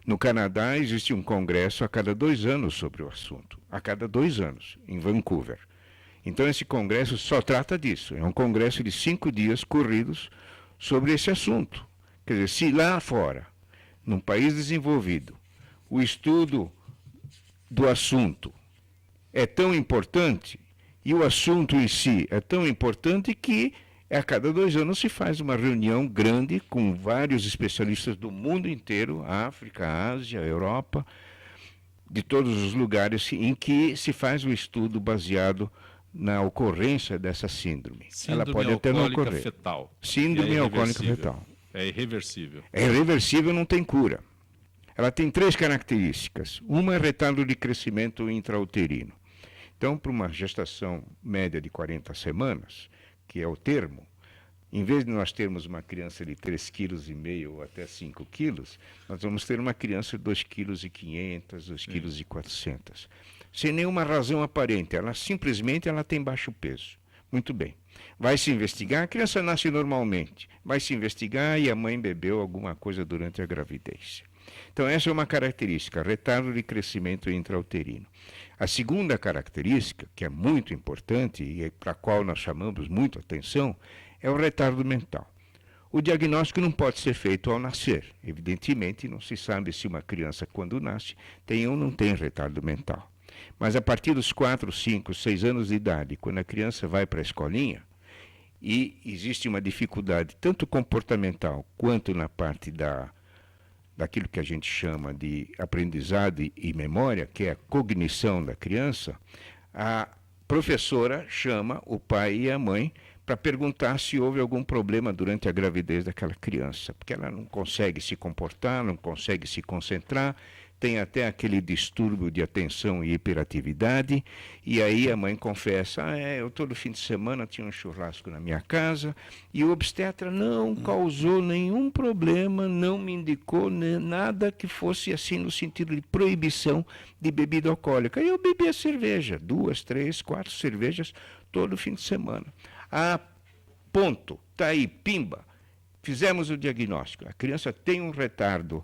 No Canadá existe um congresso a cada 2 anos sobre o assunto. A cada 2 anos, em Vancouver. Então esse congresso só trata disso. É um congresso de 5 dias corridos sobre esse assunto. Quer dizer, se lá fora, num país desenvolvido, o estudo do assunto é tão importante e o assunto em si é tão importante que a cada 2 anos se faz uma reunião grande com vários especialistas do mundo inteiro, África, Ásia, Europa, de todos os lugares em que se faz o estudo baseado na ocorrência dessa síndrome. Síndrome ela pode até não ocorrer. Fetal. Síndrome alcoólica fetal. É irreversível. É irreversível, não tem cura. Ela tem 3 características. Uma é retardo de crescimento intrauterino. Então, para uma gestação média de 40 semanas, que é o termo, em vez de nós termos uma criança de 3,5 kg ou até 5 quilos, nós vamos ter uma criança de 2,5 kg, 2,4 kg. Sem nenhuma razão aparente, ela simplesmente tem baixo peso. Muito bem. Vai se investigar, a criança nasce normalmente. Vai se investigar e a mãe bebeu alguma coisa durante a gravidez. Então, essa é uma característica, retardo de crescimento intrauterino. A segunda característica, que é muito importante e para a qual nós chamamos muito atenção, é o retardo mental. O diagnóstico não pode ser feito ao nascer. Evidentemente, não se sabe se uma criança, quando nasce, tem ou não tem retardo mental. Mas a partir dos 4, 5, 6 anos de idade, quando a criança vai para a escolinha, e existe uma dificuldade tanto comportamental quanto na parte daquilo que a gente chama de aprendizado e memória, que é a cognição da criança, a professora chama o pai e a mãe para perguntar se houve algum problema durante a gravidez daquela criança, porque ela não consegue se comportar, não consegue se concentrar, tem até aquele distúrbio de atenção e hiperatividade, e aí a mãe confessa, eu todo fim de semana tinha um churrasco na minha casa, e o obstetra não causou nenhum problema, não me indicou nada que fosse assim no sentido de proibição de bebida alcoólica. E eu bebia cerveja, 2, 3, 4 cervejas todo fim de semana. Ponto, está aí, pimba, fizemos o diagnóstico, a criança tem um retardo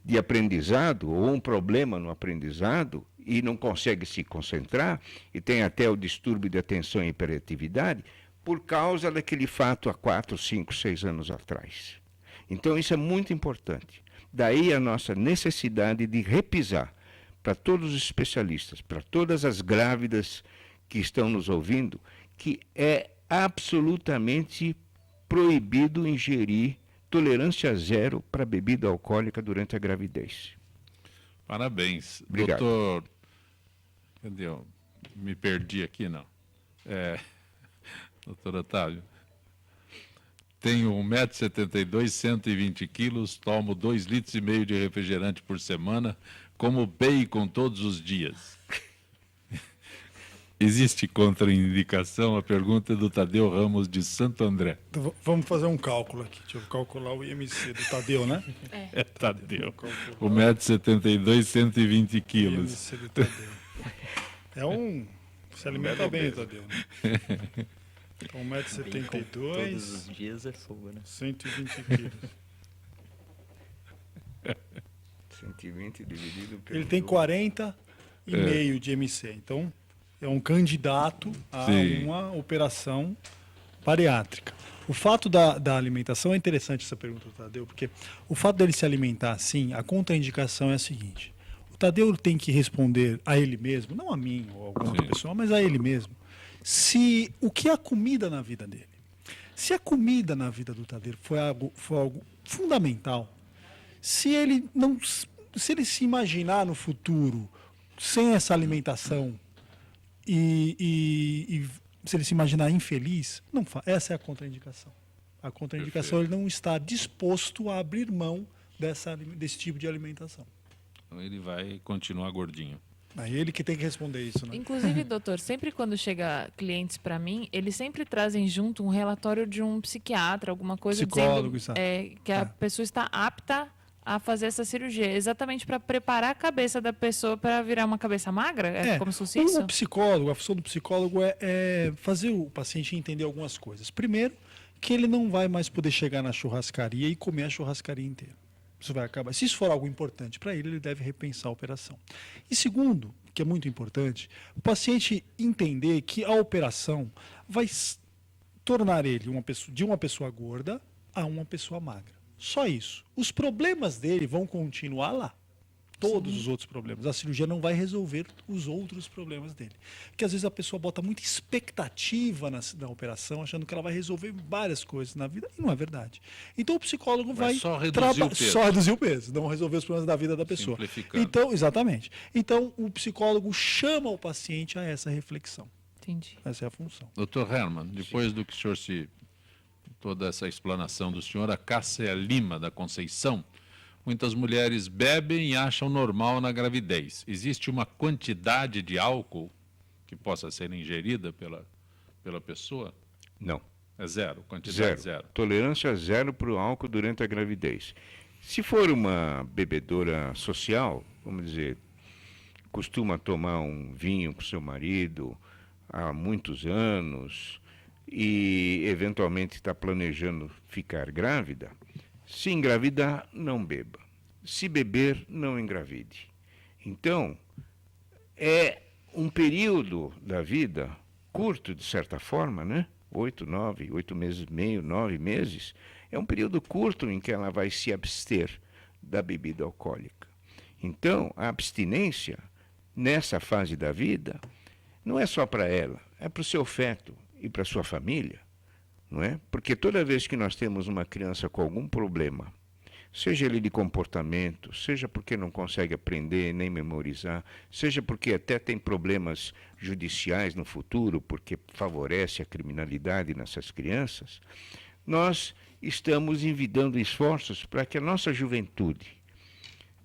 de aprendizado ou um problema no aprendizado e não consegue se concentrar e tem até o distúrbio de atenção e hiperatividade por causa daquele fato há 4, 5, 6 anos atrás. Então isso é muito importante. Daí a nossa necessidade de repisar para todos os especialistas, para todas as grávidas que estão nos ouvindo, que é absolutamente proibido ingerir, tolerância zero para bebida alcoólica durante a gravidez. Parabéns. Obrigado. Doutor, cadê? Me perdi aqui, não. Doutor Otávio, tenho 1,72 m, 120 quilos, tomo 2,5 litros de refrigerante por semana, como bacon todos os dias. Existe contraindicação? A pergunta é do Tadeu Ramos, de Santo André. Então, vamos fazer um cálculo aqui. Deixa eu calcular o IMC do Tadeu, né? É Tadeu. 1,72 m, 120 quilos. IMC do Tadeu. Se alimenta bem, Tadeu. Né? Então, 1,72 m. Todos os dias é fogo, né? 120 quilos. 120 dividido pelo... Ele tem 40,5 de MC. Então, é um candidato a uma operação bariátrica. O fato da alimentação, é interessante essa pergunta do Tadeu, porque o fato dele se alimentar assim, a contraindicação é a seguinte. O Tadeu tem que responder a ele mesmo, não a mim ou a alguma outra pessoa, mas a ele mesmo, o que é a comida na vida dele. Se a comida na vida do Tadeu foi algo fundamental, se ele se imaginar no futuro sem essa alimentação e se ele se imaginar infeliz, essa é a contraindicação. A contraindicação é ele não estar disposto a abrir mão desse tipo de alimentação. Então ele vai continuar gordinho. É ele que tem que responder isso, né? Inclusive, doutor, sempre quando chega clientes para mim, eles sempre trazem junto um relatório de um psiquiatra, alguma coisa psicólogo, dizendo que a pessoa está apta a fazer essa cirurgia, exatamente para preparar a cabeça da pessoa para virar uma cabeça magra? É como se fosse isso? A função do psicólogo é fazer o paciente entender algumas coisas. Primeiro, que ele não vai mais poder chegar na churrascaria e comer a churrascaria inteira. Isso vai acabar. Se isso for algo importante para ele deve repensar a operação. E segundo, que é muito importante, o paciente entender que a operação vai tornar ele de uma pessoa gorda a uma pessoa magra. Só isso. Os problemas dele vão continuar lá. Todos os outros problemas. A cirurgia não vai resolver os outros problemas dele. Porque às vezes a pessoa bota muita expectativa na operação, achando que ela vai resolver várias coisas na vida, e não é verdade. Então o psicólogo vai só reduzir o peso, não resolver os problemas da vida da pessoa. Simplificando. Então, exatamente. Então o psicólogo chama o paciente a essa reflexão. Entendi. Essa é a função. Doutor Herman, depois do que o senhor toda essa explanação do senhor, a Cássia Lima, da Conceição, muitas mulheres bebem e acham normal na gravidez. Existe uma quantidade de álcool que possa ser ingerida pela pessoa? Não. É zero? Quantidade zero? Tolerância zero para o álcool durante a gravidez. Se for uma bebedora social, vamos dizer, costuma tomar um vinho com seu marido há muitos anos e eventualmente está planejando ficar grávida, se engravidar, não beba. Se beber, não engravide. Então, é um período da vida curto, de certa forma, né? 8 meses e meio, 9 meses. É um período curto em que ela vai se abster da bebida alcoólica. Então, a abstinência, nessa fase da vida, não é só para ela, é para o seu feto e para a sua família. Não é? Porque toda vez que nós temos uma criança com algum problema, seja ele de comportamento, seja porque não consegue aprender nem memorizar, seja porque até tem problemas judiciais no futuro, porque favorece a criminalidade nessas crianças, nós estamos envidando esforços para que a nossa juventude,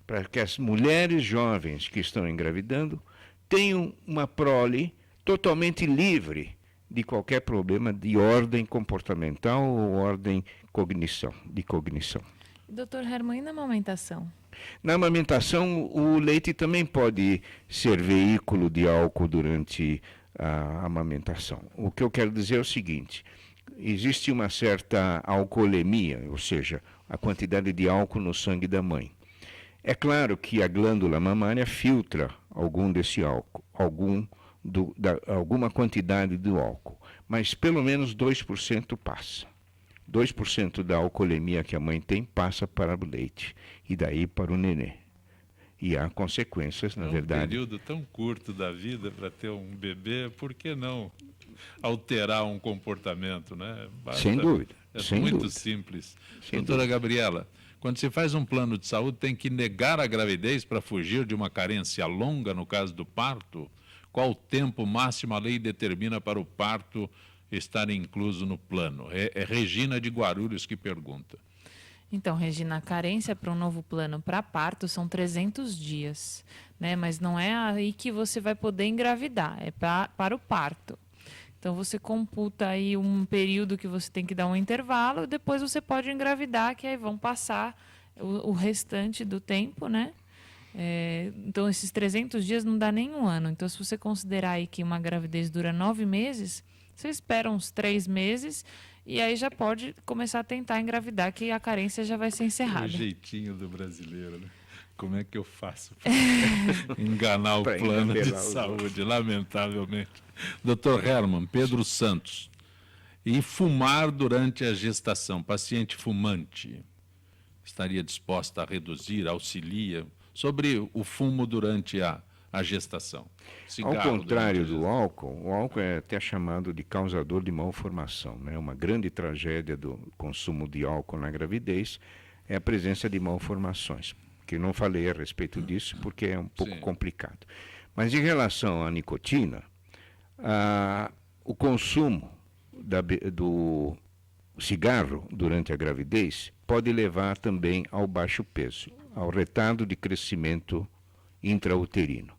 para que as mulheres jovens que estão engravidando, tenham uma prole totalmente livre de qualquer problema de ordem comportamental ou ordem de cognição. Doutor Herman, e na amamentação? Na amamentação, o leite também pode ser veículo de álcool durante a amamentação. O que eu quero dizer é o seguinte, existe uma certa alcoolemia, ou seja, a quantidade de álcool no sangue da mãe. É claro que a glândula mamária filtra algum desse álcool, alguma quantidade do álcool, mas pelo menos 2% passa. 2% da alcoolemia que a mãe tem passa para o leite, e daí para o nenê. E há consequências, na verdade. É um período tão curto da vida para ter um bebê, por que não alterar um comportamento, né? Sem dúvida. É Sem muito dúvida. simples. Sem Doutora dúvida. Gabriela, quando se faz um plano de saúde, tem que negar a gravidez para fugir de uma carência longa no caso do parto? Qual o tempo máximo a lei determina para o parto estar incluso no plano? É Regina de Guarulhos que pergunta. Então, Regina, a carência para um novo plano para parto são 300 dias, né? Mas não é aí que você vai poder engravidar, é para o parto. Então, você computa aí um período que você tem que dar um intervalo e depois você pode engravidar, que aí vão passar o restante do tempo, né? Então, esses 300 dias não dá nem um ano. Então, se você considerar aí que uma gravidez dura 9 meses, você espera uns 3 meses e aí já pode começar a tentar engravidar, que a carência já vai ser encerrada. O jeitinho do brasileiro, né? Como é que eu faço para enganar o Pra plano de engabelar os saúde, lamentavelmente. Dr. Herman, Pedro Santos. E fumar durante a gestação? Paciente fumante estaria disposta a reduzir, auxilia? Sobre o fumo durante a gestação. Ao contrário do álcool, o álcool é até chamado de causador de malformação, né? Uma grande tragédia do consumo de álcool na gravidez é a presença de malformações, que eu não falei a respeito disso porque é um pouco complicado. Mas em relação à nicotina, o consumo do cigarro durante a gravidez pode levar também ao baixo peso, ao retardo de crescimento intrauterino.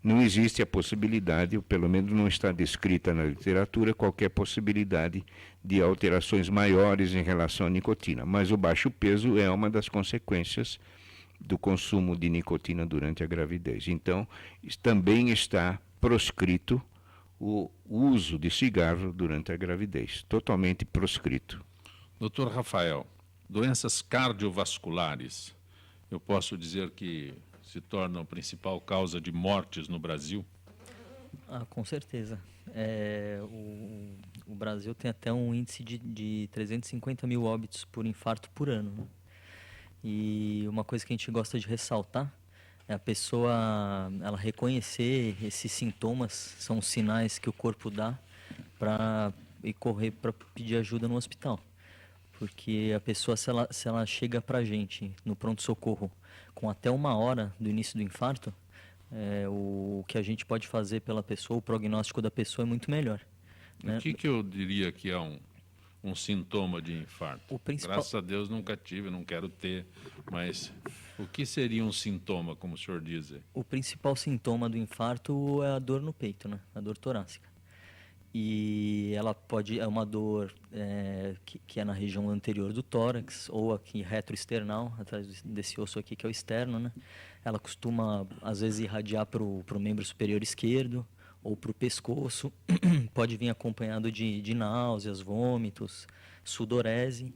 Não existe a possibilidade, ou pelo menos não está descrita na literatura, qualquer possibilidade de alterações maiores em relação à nicotina. Mas o baixo peso é uma das consequências do consumo de nicotina durante a gravidez. Então, também está proscrito o uso de cigarro durante a gravidez, totalmente proscrito. Doutor Rafael, doenças cardiovasculares, eu posso dizer que se tornam a principal causa de mortes no Brasil? Com certeza. O Brasil tem até um índice de 350 mil óbitos por infarto por ano, né? E uma coisa que a gente gosta de ressaltar é a pessoa ela reconhecer esses sintomas, são os sinais que o corpo dá para ir correr para pedir ajuda no hospital. Porque a pessoa, se ela chega para a gente no pronto-socorro com até 1 hora do início do infarto, o que a gente pode fazer pela pessoa, o prognóstico da pessoa é muito melhor, né? O que eu diria que é um sintoma de infarto? Graças a Deus nunca tive, não quero ter, mas o que seria um sintoma, como o senhor diz? O principal sintoma do infarto é a dor no peito, né? A dor torácica. E ela é uma dor que é na região anterior do tórax, ou aqui retroesternal, atrás desse osso aqui que é o externo, né? Ela costuma, às vezes, irradiar para o membro superior esquerdo ou para o pescoço. Pode vir acompanhado de náuseas, vômitos, sudorese.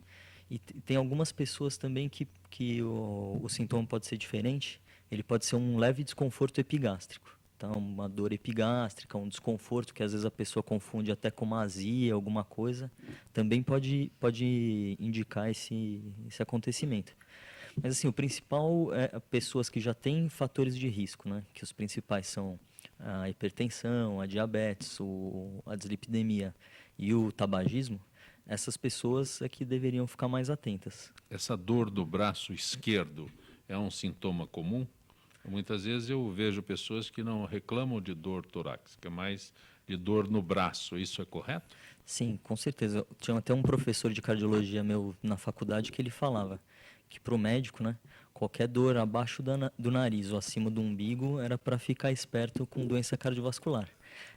E tem algumas pessoas também que o sintoma pode ser diferente. Ele pode ser um leve desconforto epigástrico. Então, uma dor epigástrica, um desconforto que às vezes a pessoa confunde até com uma azia, alguma coisa, também pode indicar esse acontecimento. Mas assim, o principal é pessoas que já têm fatores de risco, né? Que os principais são a hipertensão, a diabetes, a dislipidemia e o tabagismo. Essas pessoas é que deveriam ficar mais atentas. Essa dor do braço esquerdo é um sintoma comum? Muitas vezes eu vejo pessoas que não reclamam de dor torácica, mas de dor no braço. Isso é correto? Sim, com certeza. Tinha até um professor de cardiologia meu na faculdade que ele falava que para o médico, né, qualquer dor abaixo do nariz ou acima do umbigo era para ficar esperto com doença cardiovascular.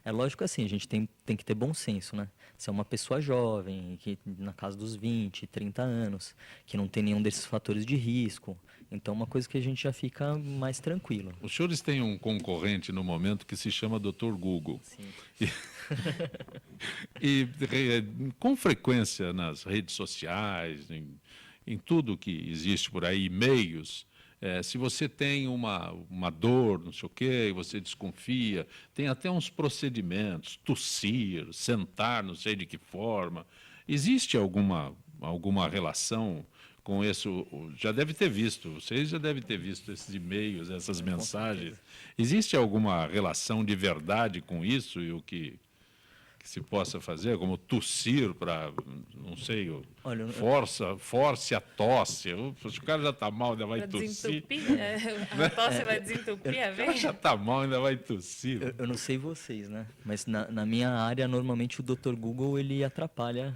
É lógico assim, a gente tem que ter bom senso, né? Se é uma pessoa jovem, que na casa dos 20, 30 anos, que não tem nenhum desses fatores de risco, então é uma coisa que a gente já fica mais tranquilo. Os senhores têm um concorrente no momento que se chama Dr. Google. Sim. E com frequência nas redes sociais, em tudo que existe por aí, e-mails, se você tem uma dor, não sei o quê, você desconfia, tem até uns procedimentos, tossir, sentar, não sei de que forma. Existe alguma relação com isso? Já deve ter visto, vocês já devem ter visto esses e-mails, essas mensagens. Existe alguma relação de verdade com isso e o que que se possa fazer, como tossir para, não sei, Olha, force a tosse. Se o cara já está mal, ainda vai Pra tossir. desentupir, a tosse vai desentupir a O cara veia? já está mal, ainda vai tossir. Eu não sei vocês, né? Mas na minha área, normalmente o Dr. Google ele atrapalha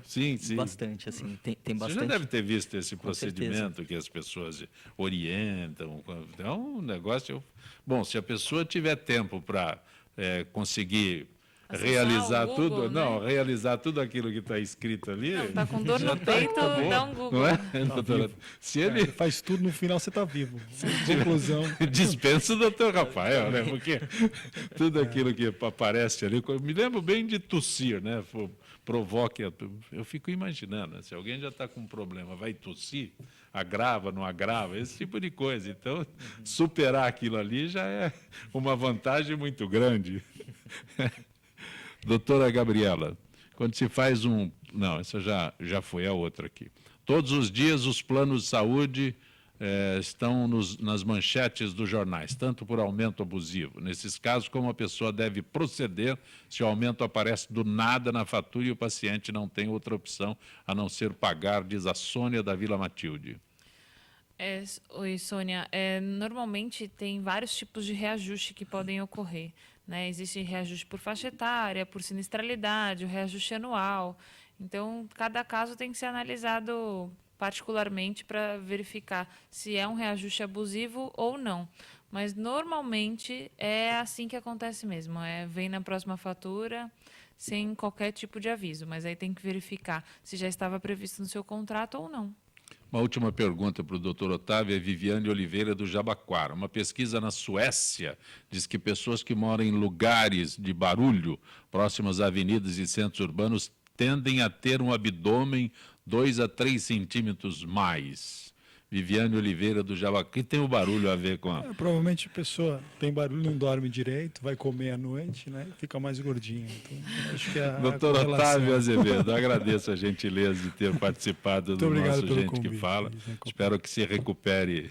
bastante. Assim, tem Você bastante. já deve ter visto esse Com procedimento que as pessoas orientam. É um negócio. Bom, se a pessoa tiver tempo para conseguir Acessar realizar o Google, tudo, né? não, realizar tudo aquilo que está escrito ali. Não, tá com dor já no tá peito, bom, dá um Google. Não é, Tá doutora? vivo. Se ele Ele faz tudo, no final você está vivo. Conclusão. dispensa o doutor Rafael, né? Porque tudo aquilo que aparece ali, eu me lembro bem de tossir, né? Provoque, eu fico imaginando, né? Se alguém já está com um problema, vai tossir, agrava, não agrava, esse tipo de coisa. Então, superar aquilo ali já é uma vantagem muito grande. Doutora Gabriela, quando se faz um... Não, essa já foi a outra aqui. Todos os dias os planos de saúde estão nas manchetes dos jornais, tanto por aumento abusivo. Nesses casos, como a pessoa deve proceder se o aumento aparece do nada na fatura e o paciente não tem outra opção a não ser pagar, diz a Sônia da Vila Matilde. Oi, Sônia. Normalmente tem vários tipos de reajuste que podem ocorrer, né? Existe reajuste por faixa etária, por sinistralidade, o reajuste anual. Então, cada caso tem que ser analisado particularmente para verificar se é um reajuste abusivo ou não. Mas, normalmente, é assim que acontece mesmo. Vem na próxima fatura sem qualquer tipo de aviso. Mas aí tem que verificar se já estava previsto no seu contrato ou não. Uma última pergunta para o doutor Otávio, é Viviane Oliveira, do Jabaquara. Uma pesquisa na Suécia diz que pessoas que moram em lugares de barulho, próximas a avenidas e centros urbanos, tendem a ter um abdômen 2 a 3 centímetros mais. Viviane Oliveira, do Jabaquara. O que tem o barulho a ver com a... Provavelmente a pessoa tem barulho, não dorme direito, vai comer à noite, né? E fica mais gordinha. Então, acho que Doutor Otávio Azevedo, agradeço a gentileza de ter participado do nosso Gente que Fala. Espero que se recupere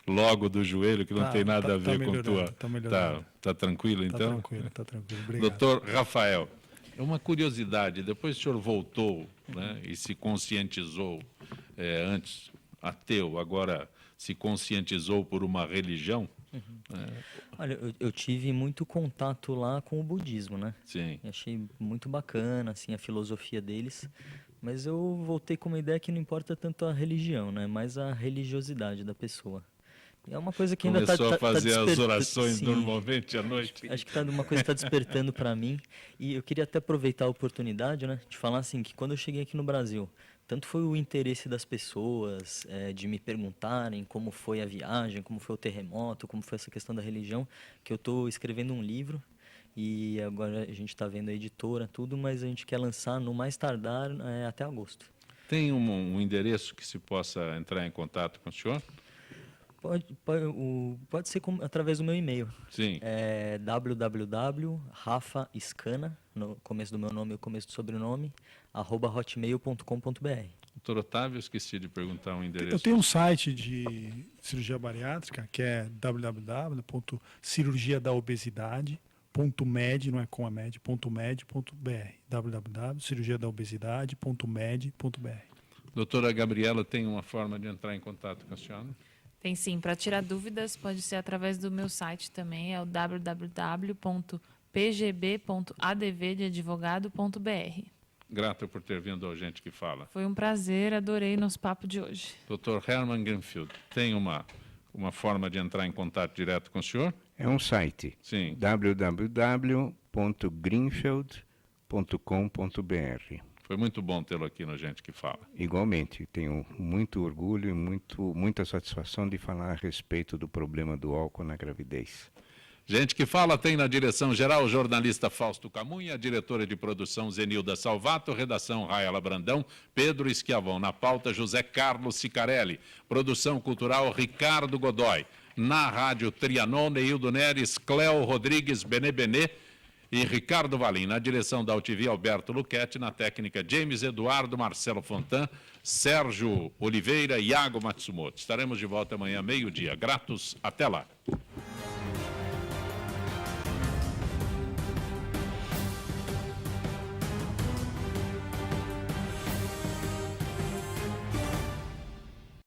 logo do joelho, que não tem nada a ver com tua... Tá tranquilo, então? Tá tranquilo. Obrigado. Doutor Rafael, é uma curiosidade, depois o senhor voltou, né, e se conscientizou antes... ateu, agora se conscientizou por uma religião? Olha, eu tive muito contato lá com o budismo, né? Sim. Eu achei muito bacana, assim, a filosofia deles. Mas eu voltei com uma ideia que não importa tanto a religião, né? Mas a religiosidade da pessoa. É uma coisa que ainda começou a fazer as orações sim, normalmente à noite. Acho que tá uma coisa que está despertando para mim. E eu queria até aproveitar a oportunidade, né? De falar assim, que quando eu cheguei aqui no Brasil... Tanto foi o interesse das pessoas de me perguntarem como foi a viagem, como foi o terremoto, como foi essa questão da religião, que eu estou escrevendo um livro e agora a gente está vendo a editora, tudo, mas a gente quer lançar no mais tardar até agosto. Tem um endereço que se possa entrar em contato com o senhor? Pode ser através do meu e-mail. Sim. É www.rafaescana, no começo do meu nome e o começo do sobrenome, @hotmail.com.br. Doutor Otávio, esqueci de perguntar um endereço. Eu tenho um site de cirurgia bariátrica, que é www.cirurgiadaobesidade.med, não é com a med, .med.br. www.cirurgiadaobesidade.med.br. Doutora Gabriela, tem uma forma de entrar em contato com a senhora? Tem sim. Para tirar dúvidas, pode ser através do meu site também, é o www.pgb.advdeadvogado.br. Grato por ter vindo ao Gente que Fala. Foi um prazer, adorei nosso papo de hoje. Dr. Herman Greenfield, tem uma forma de entrar em contato direto com o senhor? É um site. Sim. www.greenfield.com.br. Foi muito bom tê-lo aqui no Gente que Fala. Igualmente, tenho muito orgulho e muita satisfação de falar a respeito do problema do álcool na gravidez. Gente que Fala tem na direção-geral o jornalista Fausto Camunha, diretora de produção Zenilda Salvato, redação Raela Brandão, Pedro Esquiavão, na pauta José Carlos Sicarelli, produção cultural Ricardo Godoy, na rádio Trianon, Neildo Neres, Cléo Rodrigues, Benê e Ricardo Valim, na direção da UTV Alberto Luquete, na técnica James Eduardo, Marcelo Fontan, Sérgio Oliveira e Iago Matsumoto. Estaremos de volta amanhã, meio-dia. Gratos, até lá.